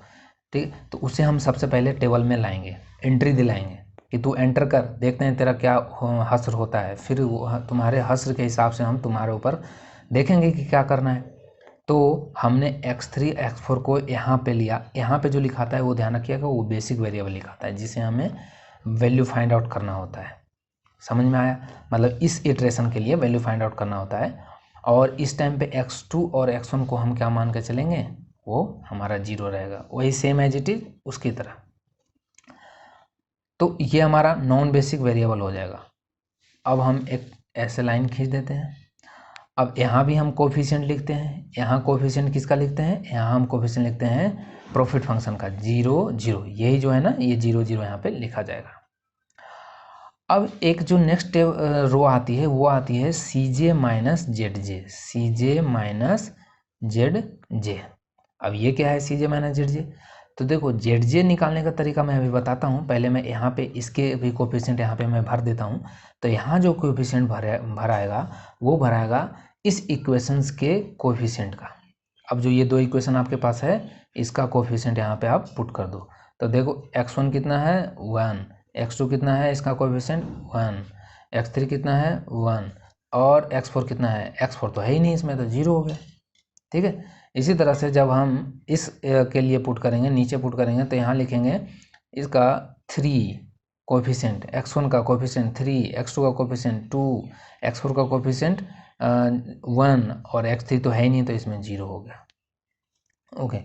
ठीक, तो उसे हम सबसे पहले टेबल में लाएंगे, एंट्री दिलाएंगे कि तू एंटर कर, देखते हैं तेरा क्या हस्र होता है। फिर तुम्हारे हस्र के हिसाब से हम तुम्हारे ऊपर देखेंगे कि क्या करना है। तो हमने x3 x4 को यहाँ पे लिया, यहाँ पे जो लिखाता है वो ध्यान रखिएगा, वो बेसिक वेरिएबल लिखाता है जिसे हमें वैल्यू फाइंड आउट करना होता है। समझ में आया, मतलब इस इटरेशन के लिए वैल्यू फाइंड आउट करना होता है। और इस टाइम पे x2 और x1 को हम क्या मान के चलेंगे, वो हमारा 0 रहेगा, वही सेम एज इट इज उसकी तरह। तो ये हमारा नॉन बेसिक वेरिएबल हो जाएगा। अब हम एक ऐसे लाइन खींच देते हैं। अब यहाँ भी हम कोफिशिएंट लिखते हैं, यहाँ कोफिशिएंट किसका लिखते हैं, यहाँ हम कोफिशिएंट लिखते हैं प्रॉफिट फंक्शन का 0 0, यही जो है ना, ये 0 0 यहाँ पे लिखा जाएगा। अब एक जो नेक्स्ट रो आती है वो आती है CJ minus ZJ, CJ minus ZJ। अब ये क्या है CJ माइनस ZJ, तो देखो ZJ निकालने का तरीका मैं अभी बताता हूँ। पहले मैं यहाँ पे इसके भी कोफिशिएंट यहाँ पे मैं भर देता हूँ। तो यहाँ जो कोफिशिएंट भराएगा वो भराएगा इस इक्वेशंस के कोफिशिएंट का। अब जो ये 2 इक्वेशन आपके पास है, इसका कोफिशिएंट यहाँ पे आप पुट कर दो। तो देखो x1 कितना है 1, x2 कितना है, इसका कोफिशिएंट 1, x3 कितना है 1, और x4 कितना है, x4 तो है ही नहीं इसमें, तो 0 हो गया। ठीक है, इसी तरह से जब हम इस के लिए पुट करेंगे, नीचे पुट करेंगे, तो यहाँ लिखेंगे इसका 3 कोफिशिएंट, x1 का कोफिशिएंट 3, x2 का कोफिशिएंट 2, x4 का कोफिशिएंट 1, और x3 तो है ही नहीं, तो इसमें 0 हो गया। ओके,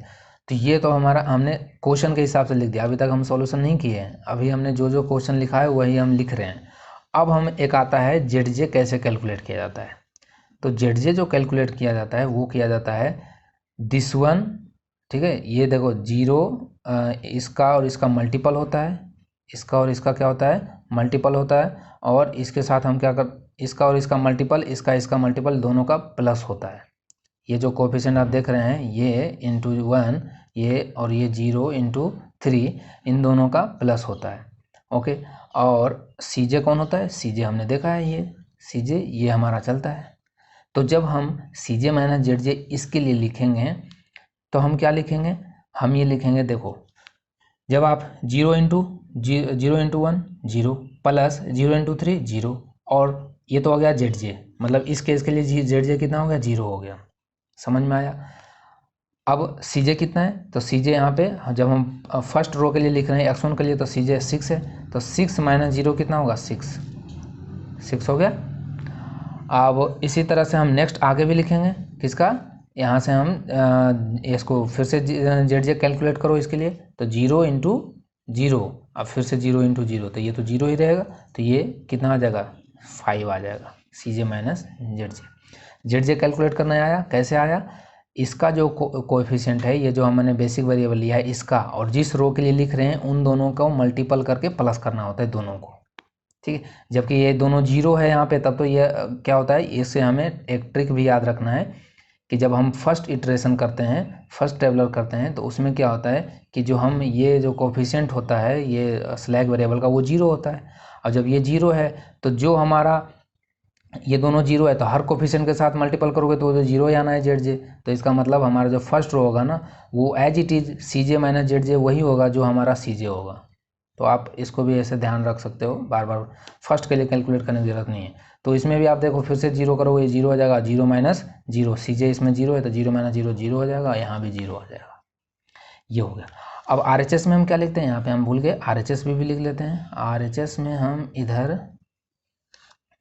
तो ये तो हमारा हमने क्वेश्चन के हिसाब से लिख दिया, अभी तक हम सॉल्यूशन नहीं किए हैं, अभी हमने जो जो क्वेश्चन लिखा है वही हम लिख रहे हैं। अब हम एक आता है जेड कैसे कैलकुलेट किया जाता है। तो जेड जो कैलकुलेट किया जाता है वो किया जाता है दिस वन, ठीक है, ये देखो जीरो, इसका और इसका मल्टीपल होता है, इसका और इसका क्या होता है, मल्टीपल होता है, और इसके साथ हम क्या कर, इसका और इसका मल्टीपल, इसका मल्टीपल, दोनों का प्लस होता है। ये जो कोफिशिएंट आप देख रहे हैं ये इंटू वन, ये और ये जीरो इंटू थ्री, इन दोनों का प्लस होता है। ओके, और सी जे कौन होता है, सी जे हमने देखा है, ये सी जे ये हमारा चलता है। तो जब हम सी जे माइनस जेड जे इसके लिए लिखेंगे तो हम क्या लिखेंगे, हम ये लिखेंगे, देखो जब आप zero into one zero, plus zero into three zero, और ये तो हो गया जेड जे, मतलब इस केस के लिए जेड जे कितना हो गया, जीरो हो गया। समझ में आया। अब सी जे कितना है, तो सी जे यहाँ पे जब हम फर्स्ट रो के लिए लिख रहे हैं x1 के लिए, तो सी जे 6 है, तो 6 माइनस जीरो कितना होगा, 6 हो गया। अब इसी तरह से हम नेक्स्ट आगे भी लिखेंगे, किसका, यहाँ से हम इसको फिर से जेड जे कैलकुलेट करो इसके लिए, तो जीरो इंटू जीरो, अब फिर से जीरो इंटू जीरो, तो ये तो जीरो ही रहेगा, तो ये कितना आ जाएगा, 5 आ जाएगा, सी जे माइनस जेड जे कैलकुलेट करना आया, कैसे आया, इसका जो कोएफिशिएंट है, ये जो हमने बेसिक वेरिएबल लिया है इसका, और जिस रो के लिए लिख रहे हैं उन दोनों को मल्टीपल करके प्लस करना होता है दोनों को, ठीक है। जबकि ये दोनों जीरो है यहाँ पे, तब तो ये क्या होता है, इससे हमें एक ट्रिक भी याद रखना है कि जब हम फर्स्ट इटरेशन करते हैं, फर्स्ट टेबलर करते हैं, तो उसमें क्या होता है कि जो हम ये जो कोफिशिएंट होता है ये स्लैग वेरिएबल का, वो जीरो होता है। और जब ये जीरो है तो जो हमारा ये दोनों जीरो है, तो हर कोफिशिएंट के साथ मल्टीपल करोगे तो वो जीरो ही आना है जेड जे, तो इसका मतलब हमारा जो फर्स्ट रो होगा ना, वो as it is C J minus Z J वही होगा जो हमारा सी जे होगा। तो आप इसको भी ऐसे ध्यान रख सकते हो, बार बार फर्स्ट के लिए कैलकुलेट करने की जरूरत नहीं है। तो इसमें भी आप देखो फिर से जीरो करोगे, जीरो हो जाएगा, जीरो माइनस जीरो, सी जे इसमें जीरो है तो जीरो माइनस जीरो जीरो हो जाएगा, यहाँ भी जीरो हो जाएगा, ये हो गया। अब आर एच एस में हम क्या लिखते हैं, यहाँ पे हम भूल गए, आर एच एस भी लिख लेते हैं। आर एच एस में हम इधर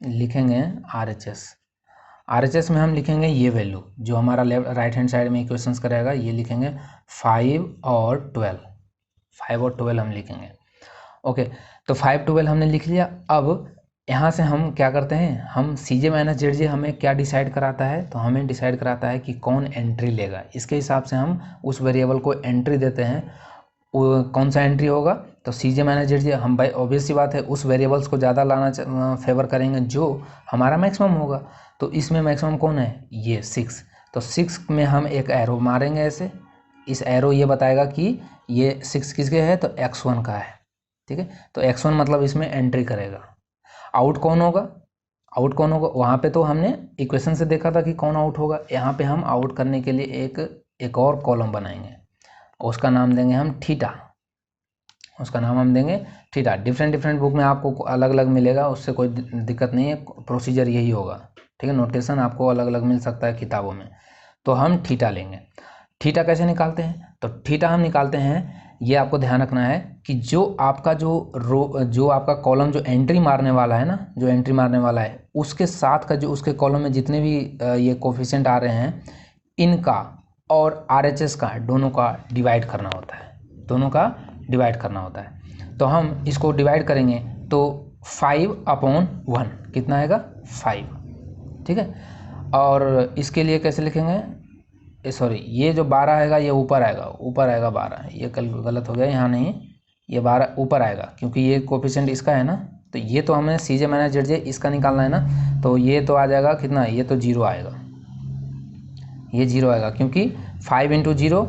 लिखेंगे आर एच एस में हम लिखेंगे ये वैल्यू जो हमारा लेफ्ट राइट हैंड साइड में इक्वेशंस करेगा, ये लिखेंगे 5 और 12 हम लिखेंगे। ओके, तो 5 12 हमने लिख लिया। अब यहाँ से हम क्या करते हैं, हम सी जे माइनस जेड जे हमें क्या डिसाइड कराता है, तो हमें डिसाइड कराता है कि कौन एंट्री लेगा, इसके हिसाब से हम उस वेरिएबल को एंट्री देते हैं। वो कौन सा एंट्री होगा, तो सी जे माइनस जेड जे, हम भाई ऑब्वियस सी बात है उस वेरिएबल्स को ज़्यादा लाना फेवर करेंगे जो हमारा मैक्सिमम होगा। तो इसमें मैक्सिमम कौन है, ये 6, तो 6 में हम एक एरो मारेंगे ऐसे, इस एरो ये बताएगा कि ये 6 किसके है, तो x1 का है, ठीक है। तो x1 मतलब इसमें एंट्री करेगा। आउट कौन होगा, वहाँ पे तो हमने इक्वेशन से देखा था कि कौन आउट होगा, यहाँ पे हम आउट करने के लिए एक और कॉलम बनाएंगे, उसका नाम देंगे हम थीटा, डिफरेंट बुक में आपको अलग अलग मिलेगा, उससे कोई दिक्कत नहीं है, प्रोसीजर यही होगा, ठीक है। नोटेशन आपको अलग अलग मिल सकता है किताबों में। तो हम थीटा लेंगे। थीटा कैसे निकालते हैं, तो थीटा हम निकालते हैं, ये आपको ध्यान रखना है कि जो आपका जो आपका कॉलम जो एंट्री मारने वाला है ना, उसके साथ का जो उसके कॉलम में जितने भी ये कोफिशिएंट आ रहे हैं, इनका और आरएचएस का दोनों का डिवाइड करना होता है। तो हम इसको डिवाइड करेंगे तो 5/1 कितना आएगा, 5, ठीक है। और इसके लिए कैसे लिखेंगे, सॉरी ये जो 12 आएगा ये ऊपर आएगा 12, ये कल गलत हो गया, यहाँ नहीं, ये 12 ऊपर आएगा क्योंकि ये कोफिशिएंट इसका है ना, तो ये तो हमें सी जे माइनस जेड जे इसका निकालना है ना, तो ये तो आ जाएगा कितना, ये तो जीरो आएगा, ये जीरो आएगा क्योंकि 5 इंटू जीरो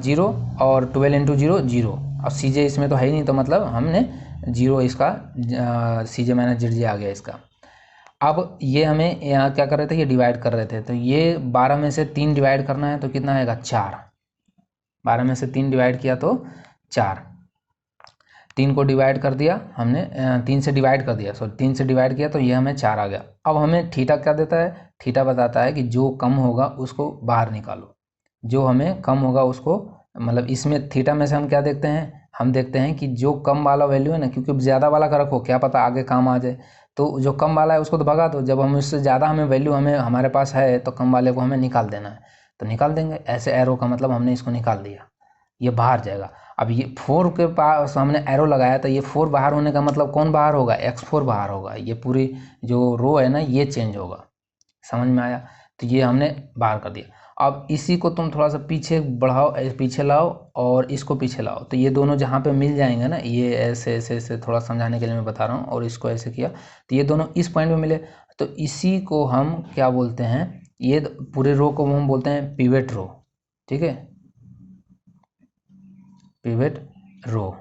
जीरो और 12 इंटू जीरो जीरो, और सी जे इसमें तो है ही नहीं, तो मतलब हमने जीरो इसका सी जे माइनस जेड जे आ गया इसका। अब ये हमें यहाँ क्या कर रहे थे, ये डिवाइड कर रहे थे, तो ये 12 में से 3 डिवाइड करना है तो कितना आएगा, 4, 12 में से 3 डिवाइड किया तो 4, 3 को डिवाइड कर दिया हमने, 3 से डिवाइड कर दिया, 3 से डिवाइड किया तो ये हमें 4 आ गया। अब हमें थीटा क्या देता है, थीटा बताता है कि जो कम होगा उसको बाहर निकालो, जो हमें कम होगा उसको, मतलब इसमें थीटा में से हम क्या देखते हैं, हम देखते हैं कि जो कम वाला वैल्यू है ना, क्योंकि ज़्यादा वाला का रखो क्या पता आगे काम आ जाए, तो जो कम वाला है उसको तो भगा दो, जब हम उससे ज़्यादा हमें वैल्यू हमारे पास है तो कम वाले को हमें निकाल देना है। तो निकाल देंगे। ऐसे एरो का मतलब हमने इसको निकाल दिया, ये बाहर जाएगा। अब ये 4 के पास हमने एरो लगाया तो ये 4 बाहर होने का मतलब कौन बाहर होगा, x4 बाहर होगा। ये पूरी जो रो है ना ये चेंज होगा, समझ में आया। तो ये हमने बाहर कर दिया। अब इसी को तुम थोड़ा सा पीछे बढ़ाओ, पीछे लाओ और इसको पीछे लाओ, तो ये दोनों जहाँ पे मिल जाएंगे ना, ये ऐसे ऐसे ऐसे थोड़ा समझाने के लिए मैं बता रहा हूँ, और इसको ऐसे किया तो ये दोनों इस पॉइंट पे मिले, तो इसी को हम क्या बोलते हैं, ये पूरे रो को हम बोलते हैं पिवट रो। ठीक है, पिवट रो।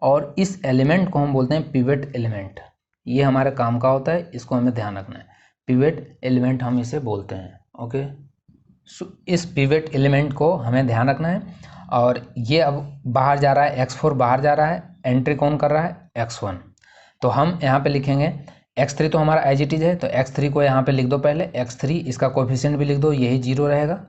और इस एलिमेंट को हम बोलते हैं पिवट एलिमेंट। ये हमारे काम का होता है, इसको हमें ध्यान रखना है, पिवट एलिमेंट हम इसे बोलते हैं। ओके, इस पिवट एलिमेंट को हमें ध्यान रखना है। और ये अब बाहर जा रहा है, x4 बाहर जा रहा है, एंट्री कौन कर रहा है, x1। तो हम यहाँ पे लिखेंगे x3 तो हमारा एज इट इज है, तो x3 को यहाँ पे लिख दो पहले, x3 इसका कोफिशिएंट भी लिख दो, यही 0 रहेगा।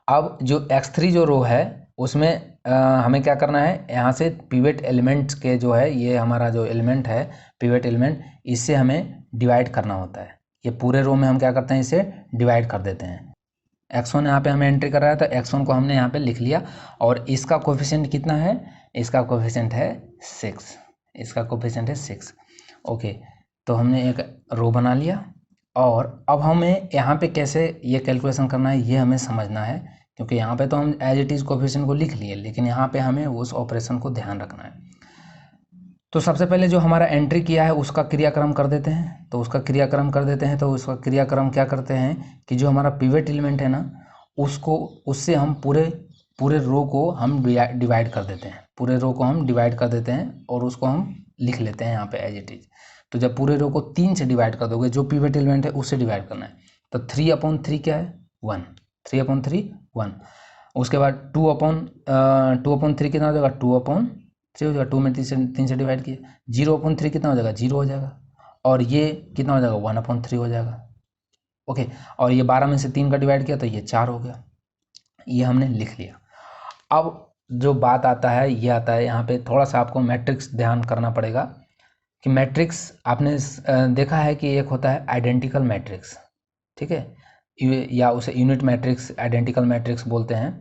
अब जो x3 जो रो है उसमें हमें क्या करना है, यहाँ से पिवट एलिमेंट्स के जो है, ये हमारा जो एलिमेंट है पिवट एलिमेंट, इससे हमें डिवाइड करना होता है। ये पूरे रो में हम क्या करते हैं, इसे डिवाइड कर देते हैं। x1 यहाँ पे हमें एंट्री कर रहा है, तो x1 को हमने यहाँ पे लिख लिया। और इसका कोफिशिएंट कितना है, इसका कोफिशिएंट है 6, इसका कोफिशिएंट है 6। ओके, तो हमने एक रो बना लिया। और अब हमें यहाँ पे कैसे ये कैलकुलेशन करना है ये हमें समझना है, क्योंकि यहाँ पे तो हम एज इट इज़ कोफिशिएंट को लिख लिए, लेकिन यहाँ पे हमें उस ऑपरेशन को ध्यान रखना है। तो सबसे पहले जो हमारा एंट्री किया है उसका क्रियाक्रम कर देते हैं, तो उसका क्रियाक्रम कर देते हैं। तो उसका क्रियाक्रम क्या करते हैं कि जो हमारा पिवट एलिमेंट है ना, उसको उससे हम पूरे रो को हम डिवाइड कर देते हैं, पूरे रो को हम डिवाइड कर देते हैं और उसको हम लिख लेते हैं यहाँ पे एज इट इज। तो जब पूरे रो को 3 से डिवाइड कर दोगे, जो पिवट एलिमेंट है उससे डिवाइड करना है, तो 3/3 क्या है, 1, 3/3 1। उसके बाद 2/3 कितना हो जाएगा, 2/3 हो जाएगा, 2 में 3 से डिवाइड किया, 0/3 कितना हो जाएगा, 0 हो जाएगा। और ये कितना हो जाएगा, 1/3 हो जाएगा। ओके, और ये 12 में से 3 का डिवाइड किया तो ये 4 हो गया, ये हमने लिख लिया। अब जो बात आता है ये आता है, यहाँ पे थोड़ा सा आपको मैट्रिक्स ध्यान करना पड़ेगा कि मैट्रिक्स आपने देखा है कि एक होता है आइडेंटिकल मैट्रिक्स, ठीक है, या उसे यूनिट मैट्रिक्स, आइडेंटिकल मैट्रिक्स बोलते हैं।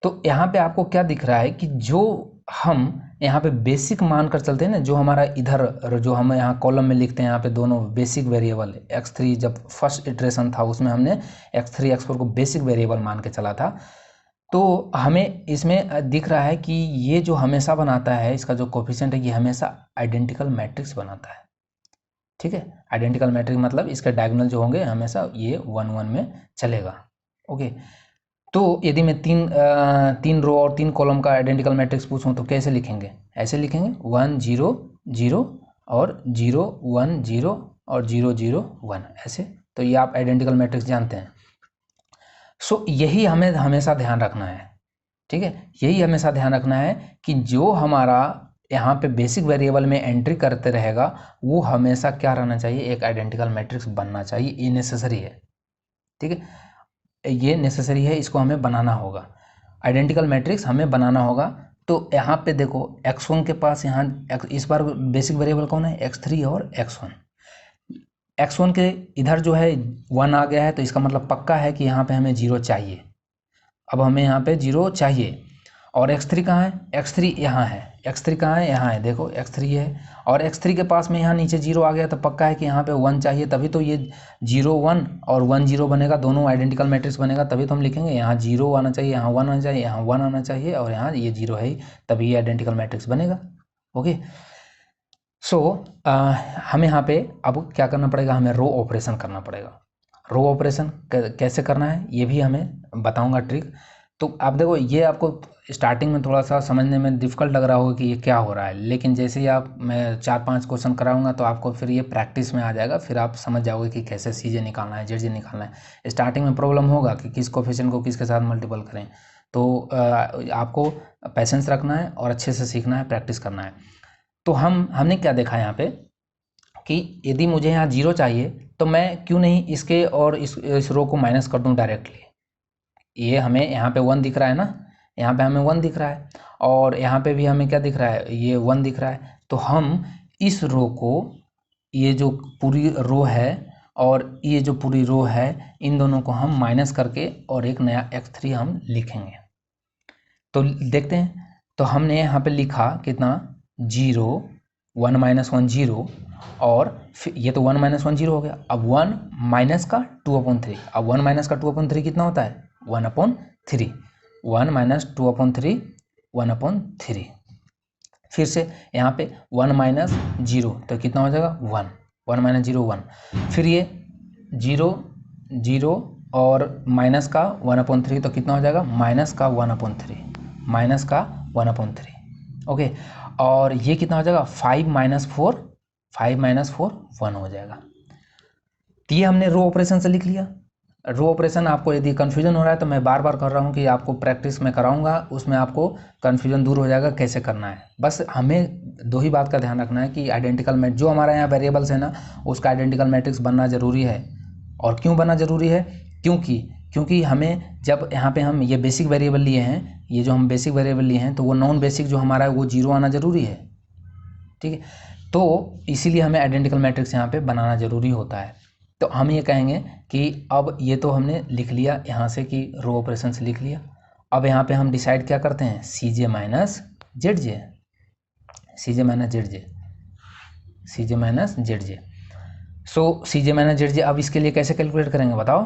तो यहाँ पे आपको क्या दिख रहा है कि जो हम यहाँ पे बेसिक मान कर चलते हैं ना, जो हमारा इधर जो हम यहाँ कॉलम में लिखते हैं, यहाँ पे दोनों बेसिक वेरिएबल x3, जब फर्स्ट इटरेशन था उसमें हमने x3 x4 को बेसिक वेरिएबल मान के चला था। तो हमें इसमें दिख रहा है कि ये जो हमेशा बनाता है, इसका जो कोफिशिएंट है, ये हमेशा आइडेंटिकल मैट्रिक्स बनाता है। ठीक है, आइडेंटिकल मैट्रिक्स मतलब इसके डायगोनल जो होंगे हमेशा ये 1 1 में चलेगा। ओके, तो यदि मैं तीन रो और 3 कॉलम का आइडेंटिकल मैट्रिक्स पूछूं तो कैसे लिखेंगे, ऐसे लिखेंगे 1 0 0 और 0 1 0 और 0 0 1, ऐसे। तो ये आप आइडेंटिकल मैट्रिक्स जानते हैं। सो यही हमें हमेशा ध्यान रखना है, ठीक है, यही हमेशा ध्यान रखना है कि जो हमारा यहाँ पे बेसिक वेरिएबल में एंट्री करते रहेगा वो हमेशा क्या रहना चाहिए, एक आइडेंटिकल मैट्रिक्स बनना चाहिए। ये नेसेसरी है, ठीक है, ये नेसेसरी है, इसको हमें बनाना होगा, आइडेंटिकल मैट्रिक्स हमें बनाना होगा। तो यहाँ पे देखो x1 के पास, यहाँ इस बार बेसिक वेरिएबल कौन है, x3 और x1। x1 के इधर जो है 1 आ गया है, तो इसका मतलब पक्का है कि यहाँ पे हमें 0 चाहिए। अब हमें यहाँ पे 0 चाहिए। और x3 कहाँ है, x3 यहाँ है, x3 कहाँ है, यहाँ है, देखो x3 है। और x3 के पास में यहाँ नीचे 0 आ गया, तो पक्का है कि यहाँ पे 1 चाहिए, तभी तो ये 0 1 और 1 0 बनेगा, दोनों आइडेंटिकल मैट्रिक्स बनेगा। तभी तो हम लिखेंगे यहाँ 0 आना चाहिए, यहाँ 1 आना चाहिए, यहाँ 1 आना चाहिए, और यहाँ ये 0 है, तभी ये आइडेंटिकल मैट्रिक्स बनेगा। ओके, सो हमें यहाँ पे अब क्या करना पड़ेगा, हमें रो ऑपरेशन करना पड़ेगा। रो ऑपरेशन कैसे करना है ये भी हमें बताऊंगा ट्रिक। तो आप देखो, ये आपको स्टार्टिंग में थोड़ा सा समझने में डिफ़िकल्ट लग रहा होगा कि ये क्या हो रहा है, लेकिन जैसे ही आप मैं 4-5 क्वेश्चन कराऊंगा तो आपको फिर ये प्रैक्टिस में आ जाएगा, फिर आप समझ जाओगे कि कैसे सीजे निकालना है, जेड निकालना है। स्टार्टिंग में प्रॉब्लम होगा कि किस कोफिशिएंट को किसके साथ मल्टीपल करें, तो आपको पेशेंस रखना है और अच्छे से सीखना है, प्रैक्टिस करना है। तो हमने क्या देखा यहाँ पे कि यदि मुझे यहाँ 0 चाहिए तो मैं क्यों नहीं इसके और इस रो को माइनस कर दूँ डायरेक्टली। ये हमें यहाँ पे 1 दिख रहा है ना, यहाँ पे हमें 1 दिख रहा है, और यहाँ पे भी हमें क्या दिख रहा है, ये 1 दिख रहा है। तो हम इस रो को, ये जो पूरी रो है और ये जो पूरी रो है इन दोनों को हम माइनस करके और एक नया x3 हम लिखेंगे। तो देखते हैं, तो हमने यहाँ पे लिखा कितना 0 1 माइनस 1 0 और फिर ये तो 1 माइनस 1 0 हो गया। अब 1 माइनस का 2/3, अब 1 माइनस का 2/3 कितना होता है 1/3, 1 माइनस 2/3 1/3। फिर से यहाँ पे 1 माइनस 0 तो कितना हो जाएगा 1, 1 माइनस 0 1। फिर ये 0 0 और माइनस का 1/3 तो कितना हो जाएगा माइनस का 1/3, माइनस का 1/3। ओके, और ये कितना हो जाएगा 5 माइनस 4, 5 माइनस 4 1 हो जाएगा। तो ये हमने रो ऑपरेशन से लिख लिया। रो ऑपरेशन आपको यदि कन्फ्यूजन हो रहा है तो मैं बार बार कर रहा हूँ कि आपको प्रैक्टिस में कराऊंगा, उसमें आपको कन्फ्यूजन दूर हो जाएगा कैसे करना है। बस हमें दो ही बात का ध्यान रखना है कि आइडेंटिकल मैट जो हमारा यहाँ वेरिएबल्स है ना उसका आइडेंटिकल मैट्रिक्स बनना ज़रूरी है। और क्यों बनना ज़रूरी है, क्योंकि हमें जब यहाँ पे हम ये बेसिक वेरिएबल लिए हैं, ये जो हम बेसिक वेरिएबल लिए हैं तो वो नॉन बेसिक जो हमारा है वो 0 आना ज़रूरी है। ठीक है, तो इसीलिए हमें आइडेंटिकल मैट्रिक्स यहाँ पे बनाना ज़रूरी होता है। तो हम ये कहेंगे कि अब ये तो हमने लिख लिया यहाँ से कि रो ऑपरेशन से लिख लिया। अब यहाँ पे हम डिसाइड क्या करते हैं CJ minus ZJ, CJ minus ZJ, CJ minus ZJ। सो CJ माइनस ZJ अब इसके लिए कैसे कैलकुलेट करेंगे बताओ।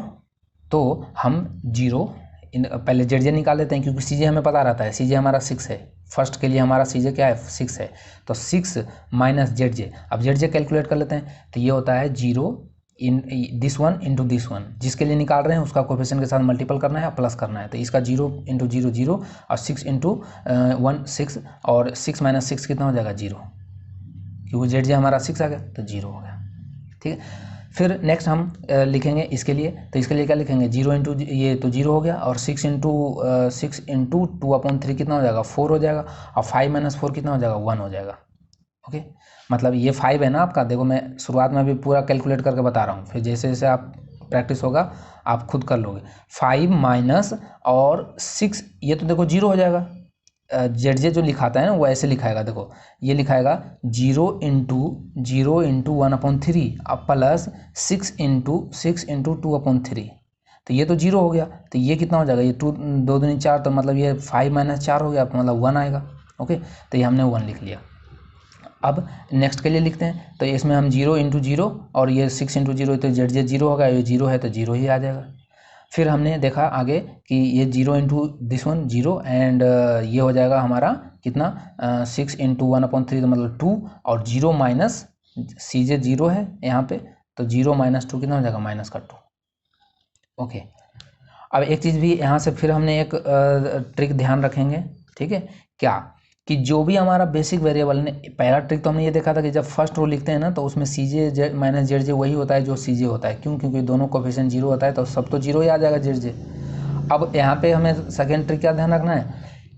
तो हम 0 पहले ZJ निकाल लेते हैं क्योंकि CJ हमें पता रहता है, CJ हमारा 6 है, फर्स्ट के लिए हमारा CJ क्या है 6 है, तो 6 माइनस ZJ। अब ZJ कैलकुलेट कर लेते हैं तो ये होता है 0 in this one into this one, जिसके लिए निकाल रहे हैं उसका कोफिशिएंट के साथ मल्टीपल करना है प्लस करना है। तो इसका 0 इंटू 0 0 और 6 इंटू 1 6 और 6 माइनस 6 कितना हो जाएगा 0, क्योंकि ZJ हमारा 6 आ गया तो 0 हो गया। ठीक है, फिर नेक्स्ट हम लिखेंगे इसके लिए, तो इसके लिए क्या लिखेंगे 0 इंटू ये तो 0 हो गया और 6 इंटू 2/3 कितना हो जाएगा 4 हो जाएगा और 5 माइनस 4 कितना हो जाएगा 1 हो जाएगा। ओके, मतलब ये 5 है ना आपका, देखो मैं शुरुआत में अभी पूरा कैलकुलेट करके बता रहा हूँ, फिर जैसे जैसे आप प्रैक्टिस होगा आप खुद कर लोगे। 5 माइनस और 6 ये तो देखो 0 हो जाएगा। ZJ जो लिखाता है ना वो ऐसे लिखाएगा, देखो ये लिखाएगा 0 इंटू 1/3 अब प्लस 6 इंटू 2/3, तो ये तो 0 हो गया, तो ये कितना हो जाएगा ये 2 2 दूनी 4, तो मतलब ये 5 माइनस 4 हो गया मतलब 1 आएगा। ओके, तो ये हमने 1 लिख लिया। अब नेक्स्ट के लिए लिखते हैं, तो इसमें हम 0 इंटू 0 और ये 6 इंटू 0 तो ZJ 0 होगा, ये 0 है तो 0 ही आ जाएगा। फिर हमने देखा आगे कि ये 0 इंटू दिस वन 0 एंड ये हो जाएगा हमारा कितना 6 इंटू 1/3 तो मतलब 2 और 0 माइनस CJ 0 है यहाँ पे, तो 0 माइनस 2 कितना हो जाएगा माइनस का 2। ओके, अब एक चीज़ भी यहाँ से फिर हमने एक ट्रिक ध्यान रखेंगे। ठीक है, क्या कि जो भी हमारा बेसिक वेरिएबल ने पहला ट्रिक तो हमने ये देखा था कि जब फर्स्ट रो लिखते हैं ना तो उसमें CJ माइनस ZJ वही होता है जो CJ होता है, क्यों क्योंकि दोनों कोफिशिएंट 0 होता है तो सब तो 0 ही आ जाएगा ZJ। अब यहाँ पे हमें सेकेंड ट्रिक क्या ध्यान रखना है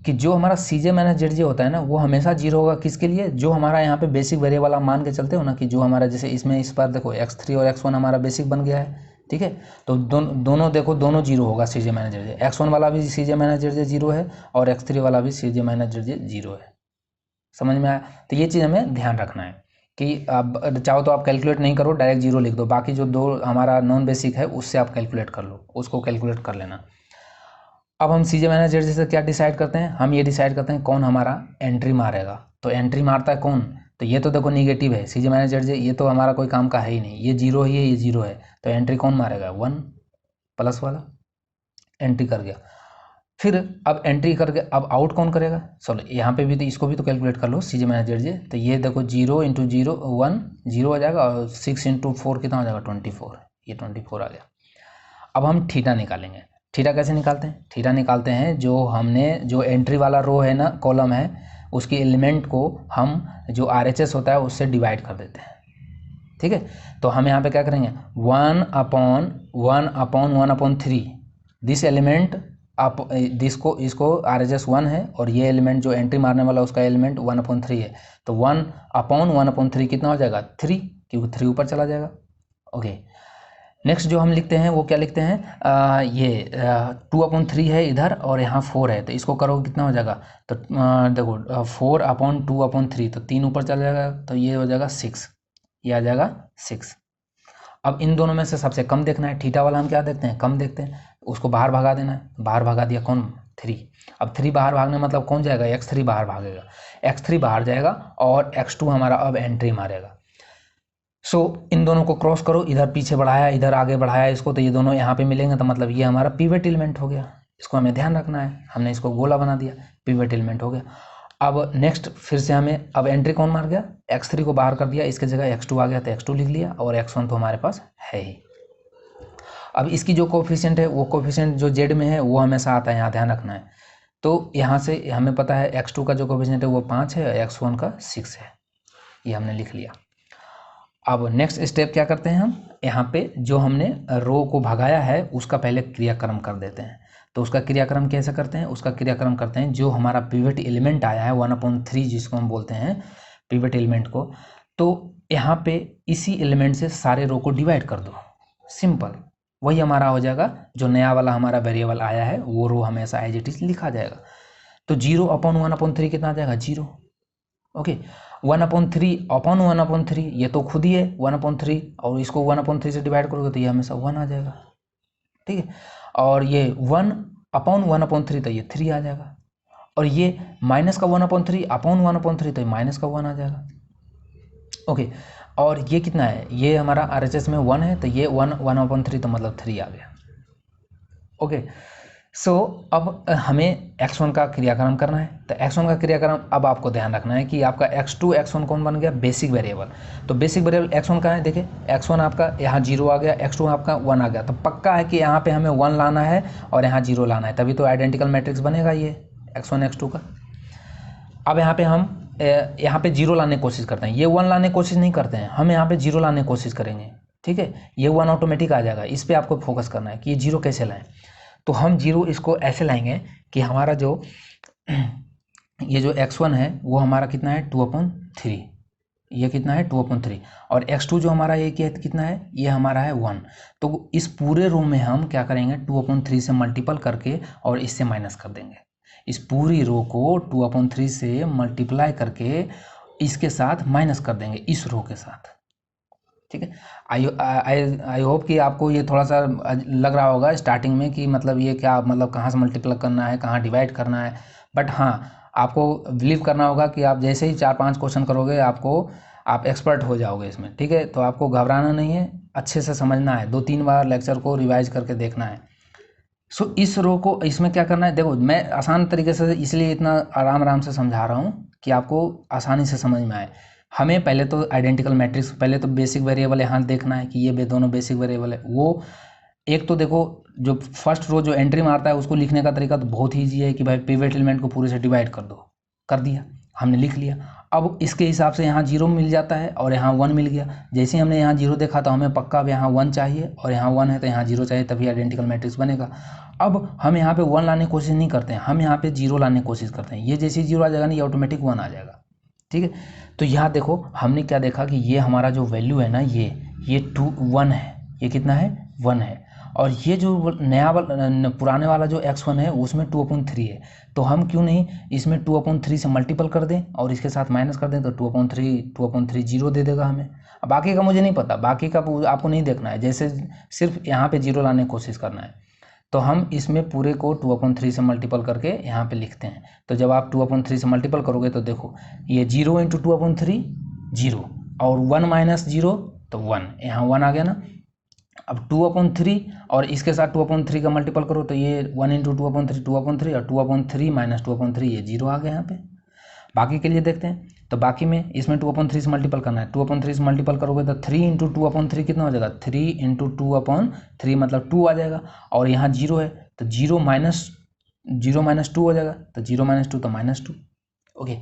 कि जो हमारा CJ माइनस ZJ होता है ना वो हमेशा 0 होगा, किसके लिए जो हमारा यहाँ पे बेसिक वेरिएबल आप मान के चलते हो ना कि जो हमारा जैसे इसमें इस बार देखो x3 और x1 हमारा बेसिक बन गया है। ठीक है, तो दोनों देखो दोनों 0 होगा CJ माइनस ZJ, x1 वाला भी CJ माइनस ZJ 0 है और x3 वाला भी CJ माइनस ZJ 0 है। समझ में आया? तो ये चीज़ हमें ध्यान रखना है कि अब चाहो तो आप कैलकुलेट नहीं करो, डायरेक्ट 0 लिख दो, बाकी जो दो हमारा नॉन बेसिक है उससे आप कैलकुलेट कर लो, उसको कैलकुलेट कर लेना। अब हम CJ माइनस ZJ से क्या डिसाइड करते हैं, हम ये डिसाइड करते हैं कौन हमारा एंट्री मारेगा। तो एंट्री मारता है कौन, तो ये तो देखो निगेटिव है CJ माइनस ZJ, ये तो हमारा कोई काम का है ही नहीं, ये 0 ही है ये 0 है, तो एंट्री कौन मारेगा 1 प्लस वाला, एंट्री कर गया। फिर अब एंट्री करके अब आउट कौन करेगा, चलो यहाँ पे भी तो इसको भी तो कैलकुलेट कर लो CJ माइनस ZJ, तो ये देखो 0 इंटू 0 1 0 हो जाएगा और 6 इंटू 4 कितना हो जाएगा 24, ये 24 आ गया। अब हम थीटा निकालेंगे। थीटा कैसे निकालते हैं, थीटा निकालते हैं जो हमने जो एंट्री वाला रो है ना कॉलम है उसके एलिमेंट को हम जो RHS होता है उससे डिवाइड कर देते हैं। ठीक है, तो हम यहाँ पे क्या करेंगे 1/1/3 दिस एलिमेंट आप इसको RHS 1 है और ये एलिमेंट जो एंट्री मारने वाला उसका एलिमेंट 1/3 है, तो 1/1/3 कितना हो जाएगा 3, क्योंकि 3 ऊपर चला जाएगा। ओके, नेक्स्ट जो हम लिखते हैं वो क्या लिखते हैं ये 2/3 है इधर और यहाँ 4 है, तो इसको करोगे कितना हो जाएगा, तो देखो 4/2/3 तो 3 ऊपर चला जाएगा तो ये हो जाएगा 6, ये आ जाएगा 6। अब इन दोनों में से सबसे कम देखना है, थीटा वाला हम क्या देखते हैं, कम देखते हैं, उसको बाहर भगा देना है, बाहर भगा दिया कौन, 3। अब 3 बाहर भागने मतलब कौन जाएगा, x3 बाहर भागेगा, x3 बाहर जाएगा और x2 हमारा अब एंट्री मारेगा। सो इन दोनों को क्रॉस करो, इधर पीछे बढ़ाया इधर आगे बढ़ाया इसको, तो ये दोनों यहाँ पे मिलेंगे, तो मतलब ये हमारा पिवट एलिमेंट हो गया। इसको हमें ध्यान रखना है, हमने इसको गोला बना दिया, पिवट एलिमेंट हो गया। अब नेक्स्ट फिर से हमें अब एंट्री कौन मार गया, x3 को बाहर कर दिया, इसके जगह x2 आ गया तो x2 लिख लिया, और x1 तो हमारे पास है ही। अब इसकी जो कोफिशिएंट है वो कोफिशिएंट जो z में है वो हमेशा आता है, यहाँ ध्यान रखना है। तो यहाँ से हमें पता है x2 का जो कोफिशिएंट है वो 5 है, x1 का 6 है, ये हमने लिख लिया। अब नेक्स्ट स्टेप क्या करते हैं हम, यहाँ पे जो हमने रो को भगाया है उसका पहले क्रियाक्रम कर देते हैं। तो उसका क्रियाक्रम कैसे करते हैं, उसका क्रियाक्रम करते हैं जो हमारा पिवट एलिमेंट आया है 1/3 जिसको हम बोलते हैं पिवट एलिमेंट को, तो यहाँ पे इसी एलिमेंट से सारे रो को डिवाइड कर दो, सिंपल, वही हमारा हो जाएगा। जो नया वाला हमारा वेरिएबल आया है वो रो हमेशा एज इट इज लिखा जाएगा। तो 0/1/3 कितना आ जाएगा, 0। ओके, 1/3 ये तो खुद ही है 1/3, और इसको 1/3 से डिवाइड करोगे तो ये हमेशा 1 आ जाएगा, ठीक है। और ये 1/1/3 तो ये 3 आ जाएगा, और ये माइनस का 1/3/1/3 तो माइनस का 1 आ जाएगा। ओके, और ये कितना है, ये हमारा RHS में 1 है, तो ये 1/3 तो मतलब 3 आ गया। ओके, सो अब हमें x1 का क्रियाक्रम करना है। तो x1 का क्रियाक्रम अब आपको ध्यान रखना है कि आपका x2 x1 कौन बन गया, बेसिक वेरिएबल। तो बेसिक वेरिएबल x1 कहाँ है, देखिए x1 आपका यहाँ 0 आ गया, x2 आपका 1 आ गया, तो पक्का है कि यहाँ पे हमें 1 लाना है और यहाँ 0 लाना है, तभी तो आइडेंटिकल मैट्रिक्स बनेगा ये x1 x2 का। अब यहाँ पे हम यहाँ पे 0 लाने की कोशिश करते हैं, ये 1 लाने की कोशिश नहीं करते हैं, हम यहाँ पे 0 लाने की कोशिश करेंगे, ठीक है। ये 1 ऑटोमेटिक आ जाएगा, इस पर आपको फोकस करना है कि ये 0 कैसे लाएं। तो हम 0 इसको ऐसे लाएंगे कि हमारा जो ये जो x1 है वो हमारा कितना है 2/3, ये कितना है 2/3, और x2 जो हमारा ये कितना है, ये हमारा है 1। तो इस पूरे रो में हम क्या करेंगे, 2/3 से मल्टीपल करके और इससे माइनस कर देंगे। इस पूरी रो को 2/3 से मल्टीप्लाई करके इसके साथ माइनस कर देंगे, इस रो के साथ, ठीक है। आई होप कि आपको ये थोड़ा सा लग रहा होगा स्टार्टिंग में कि मतलब ये क्या, मतलब कहाँ से मल्टीप्लाई करना है, कहाँ डिवाइड करना है, बट हाँ आपको बिलीव करना होगा कि आप जैसे ही 4-5 क्वेश्चन करोगे आप एक्सपर्ट हो जाओगे इसमें, ठीक है। तो आपको घबराना नहीं है, अच्छे से समझना है, 2-3 बार लेक्चर को रिवाइज करके देखना है। सो इस रो को इसमें क्या करना है, देखो मैं आसान तरीके से इसलिए इतना आराम से समझा रहा हूँ कि आपको आसानी से समझ में आए। हमें पहले तो आइडेंटिकल मैट्रिक्स, पहले तो बेसिक वेरिएबल यहाँ देखना है कि ये दोनों बेसिक वेरिएबल है। वो एक तो देखो जो फर्स्ट रो जो एंट्री मारता है उसको लिखने का तरीका तो बहुत ही ईजी है कि भाई पिवट एलिमेंट को पूरे से डिवाइड कर दो, कर दिया, हमने लिख लिया। अब इसके हिसाब से यहाँ 0 मिल जाता है और यहाँ 1 मिल गया। जैसे ही हमने यहाँ 0 देखा तो हमें पक्का अब यहाँ 1 चाहिए, और यहाँ 1 है तो यहाँ 0 चाहिए, तभी आइडेंटिकल मैट्रिक्स बनेगा। अब हम यहाँ पे 1 लाने की कोशिश नहीं करते हैं, हम यहाँ पे 0 लाने की कोशिश करते हैं। ये जैसे 0 आ जाएगा ना, ये ऑटोमेटिक 1 आ जाएगा, ठीक है। तो यहाँ देखो हमने क्या देखा कि ये हमारा जो वैल्यू है ना, ये 1 है, ये कितना है 1 है, और ये जो नया वाला पुराने वाला जो x1 है उसमें 2/3 है। तो हम क्यों नहीं इसमें 2/3 से मल्टीपल कर दें और इसके साथ माइनस कर दें, तो 2/3 0 दे देगा हमें। अब बाकी का मुझे नहीं पता, बाकी का आपको नहीं देखना है, जैसे सिर्फ यहाँ पे 0 लाने की कोशिश करना है। तो हम इसमें पूरे को 2/3 से मल्टीपल करके यहाँ पे लिखते हैं। तो जब आप 2/3 से मल्टीपल करोगे तो देखो ये 0 × 2/3 0, और 1 - 0 तो 1, यहाँ 1 आ गया ना। अब 2/3 और इसके साथ 2/3 का मल्टीपल करो तो ये 1 × 2/3 2/3, और 2/3 - 2/3 ये 0 आ गया यहाँ पे। बाकी के लिए देखते हैं, तो बाकी में इसमें 2/3 से मल्टीपल करना है, 2/3 से मल्टीपल करोगे तो 3 × 2/3 कितना हो जाएगा, 3 × 2/3 मतलब 2 आ जाएगा, और यहाँ 0 है तो 0 - 2 हो जाएगा, तो 0 - 2 तो -2। ओके,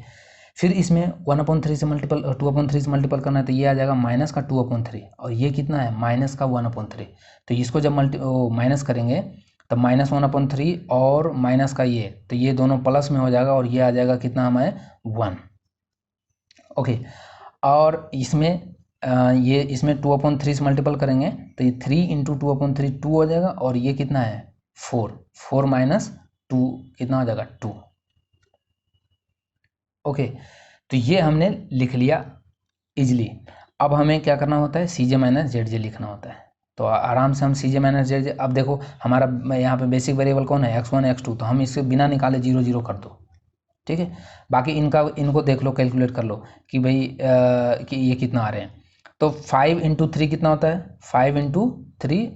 फिर इसमें 1/3 से मल्टीपल 2/3 से मल्टीपल करना है तो ये आ जाएगा माइनस का 2/3, और ये कितना है माइनस का 1/3। तो इसको जब माइनस करेंगे तो -1/3 और माइनस का ये, तो ये दोनों प्लस में हो जाएगा, और ये आ जाएगा कितना हमें 1। ओके, और इसमें ये इसमें 2/3 से मल्टीपल करेंगे तो ये 3 × 2/3 2 हो जाएगा, और ये कितना है 4 - 2 कितना हो जाएगा 2। ओके, तो ये हमने लिख लिया इजली। अब हमें क्या करना होता है, सी जे माइनस जेड जे लिखना होता है। तो आराम से हम सी जे माइनस जेड जे, अब देखो हमारा यहाँ पे बेसिक वेरिएबल कौन है, x1 x2, तो हम इससे बिना निकाले 0 0 कर दो, ठीक है। बाकी इनको देख लो, कैलकुलेट कर लो कि भाई कि ये कितना आ रहे हैं। तो 5 इंटू 3 कितना होता है, 5 इंटू 3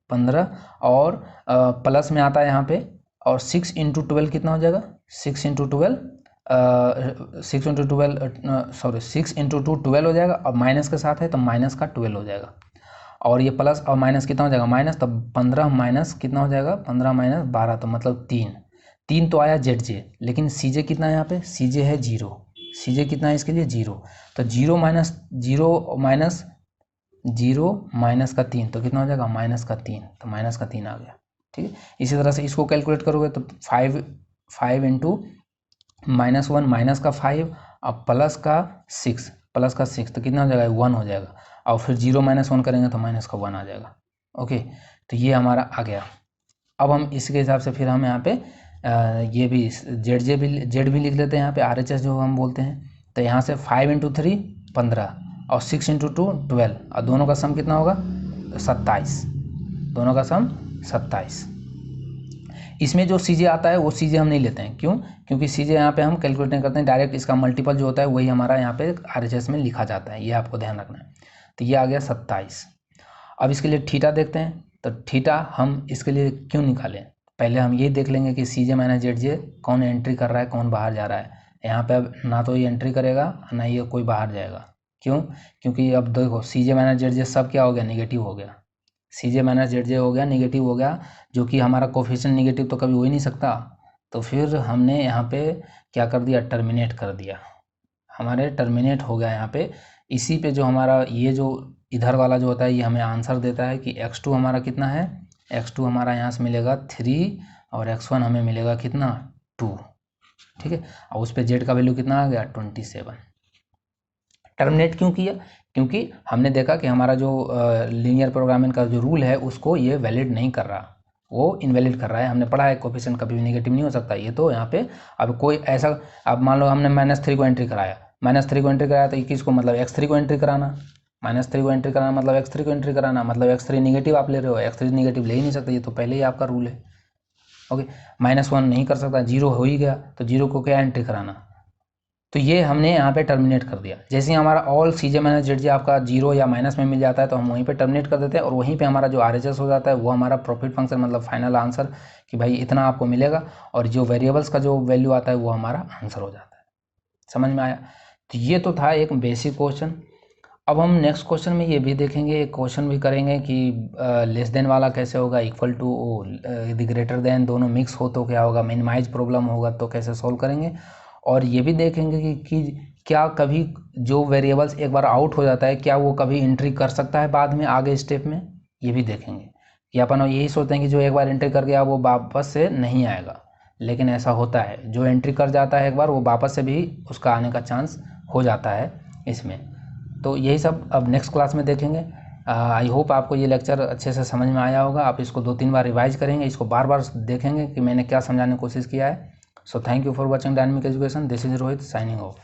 15 और प्लस में आता है यहाँ पे, और 6 इंटू 12 कितना हो जाएगा, 6 इंटू 12 6 इंटू 12 सॉरी 6 इंटू 2 12 हो जाएगा, और माइनस के साथ है तो माइनस का 12 हो जाएगा, और ये प्लस और माइनस कितना हो जाएगा, माइनस, तो 15 माइनस कितना हो जाएगा, 15 माइनस 12, तो मतलब 3 तो आया जेड जे, लेकिन सी जे कितना है यहाँ पे, सी जे है 0, सी जे कितना है इसके लिए 0, तो 0 माइनस 0 माइनस का 3, तो कितना हो जाएगा, माइनस का 3, तो माइनस का 3 आ गया, ठीक है। इसी तरह से इसको कैलकुलेट करोगे तो 5 इंटू -1 माइनस का 5 और प्लस का 6 तो कितना हो जाएगा, 1 हो जाएगा, और फिर 0 माइनस 1 करेंगे तो माइनस का 1 आ जाएगा। ओके, तो ये हमारा आ गया। अब हम इसके हिसाब से फिर हम यहाँ पे ये भी जेड भी लिख लेते हैं यहाँ पे, RHS जो हम बोलते हैं। तो यहाँ से 5 इंटू 3 15 और 6 इंटू 2 12, और दोनों का सम कितना होगा, 27, दोनों का सम 27। इसमें जो सीजे आता है वो सीजे हम नहीं लेते हैं, क्यों, क्योंकि सीजे यहाँ पे हम कैलकुलेट नहीं करते हैं, डायरेक्ट इसका मल्टीपल जो होता है वही हमारा यहाँ पे RHS में लिखा जाता है, ये आपको ध्यान रखना है। तो ये आ गया 27। अब इसके लिए थीटा देखते हैं, तो थीटा हम इसके लिए क्यों निकालें, पहले हम ये देख लेंगे कि सी जे माइनस जेड जे कौन एंट्री कर रहा है, कौन बाहर जा रहा है। यहाँ पे अब ना तो ये एंट्री करेगा ना ये कोई बाहर जाएगा, क्यों, क्योंकि अब देखो सी जे माइनस जेड जे सब क्या हो गया, निगेटिव हो गया, सी जे माइनस जेड जे हो गया निगेटिव हो गया, जो कि हमारा कोफिशिएंट निगेटिव तो कभी हो ही नहीं सकता। तो फिर हमने यहाँ पे क्या कर दिया, टर्मिनेट कर दिया, हमारे टर्मिनेट हो गया यहाँ पे। इसी पे जो हमारा ये जो इधर वाला जो होता है ये हमें आंसर देता है कि x2 हमारा कितना है, x2 हमारा यहाँ से मिलेगा 3 और x1 हमें मिलेगा कितना 2, ठीक है। और उस पर z का वैल्यू कितना आ गया 27। टर्मिनेट क्यों किया, क्योंकि हमने देखा कि हमारा जो लीनियर प्रोग्रामिंग का जो रूल है उसको ये वैलिड नहीं कर रहा, वो इनवैलिड कर रहा है। हमने पढ़ा है कोफिशिएंट कभी भी नेगेटिव नहीं हो सकता, ये तो यहाँ पे अब कोई ऐसा, अब मान लो हमने -3 को एंट्री कराया, -3 को एंट्री कराया तो 21 को मतलब x3 को एंट्री कराना, -3 को एंट्री कराना मतलब x3 को एंट्री कराना, मतलब x3 निगेटिव आप ले रहे हो, x3 निगेटिव ले ही नहीं सकते, ये तो पहले ही आपका रूल है। ओके, -1 नहीं कर सकता, 0 हो ही गया, तो 0 को क्या एंट्री कराना, तो ये हमने यहाँ पे टर्मिनेट कर दिया। जैसे ही हमारा ऑल सी जे माइनस जेड जे आपका 0 या माइनस में मिल जाता है तो हम वहीं पे टर्मिनेट कर देते हैं, और वहीं पे हमारा जो RHS हो जाता है वो हमारा प्रॉफिट फंक्शन, मतलब फाइनल आंसर कि भाई इतना आपको मिलेगा, और जो वेरिएबल्स का जो वैल्यू आता है वो हमारा आंसर हो जाता है। समझ में आया। तो ये तो था एक बेसिक क्वेश्चन। अब हम नेक्स्ट क्वेश्चन में ये भी देखेंगे, एक क्वेश्चन भी करेंगे कि लेस देन वाला कैसे होगा, इक्वल टू ग्रेटर देन, दोनों मिक्स हो तो क्या होगा, मिनिमाइज प्रॉब्लम होगा तो कैसे सोल्व करेंगे। और ये भी देखेंगे कि क्या कभी जो वेरिएबल्स एक बार आउट हो जाता है क्या वो कभी एंट्री कर सकता है बाद में आगे स्टेप में, ये भी देखेंगे। कि अपन यही सोचते हैं कि जो एक बार एंट्री कर गया वो वापस से नहीं आएगा, लेकिन ऐसा होता है, जो एंट्री कर जाता है एक बार वो वापस से भी उसका आने का चांस हो जाता है इसमें। तो यही सब अब नेक्स्ट क्लास में देखेंगे। आई होप आपको ये लेक्चर अच्छे से समझ में आया होगा। आप इसको 2-3 बार रिवाइज करेंगे, इसको बार बार देखेंगे कि मैंने क्या समझाने की कोशिश किया है। So thank you for watching Dynamic Education. This is Rohit signing off.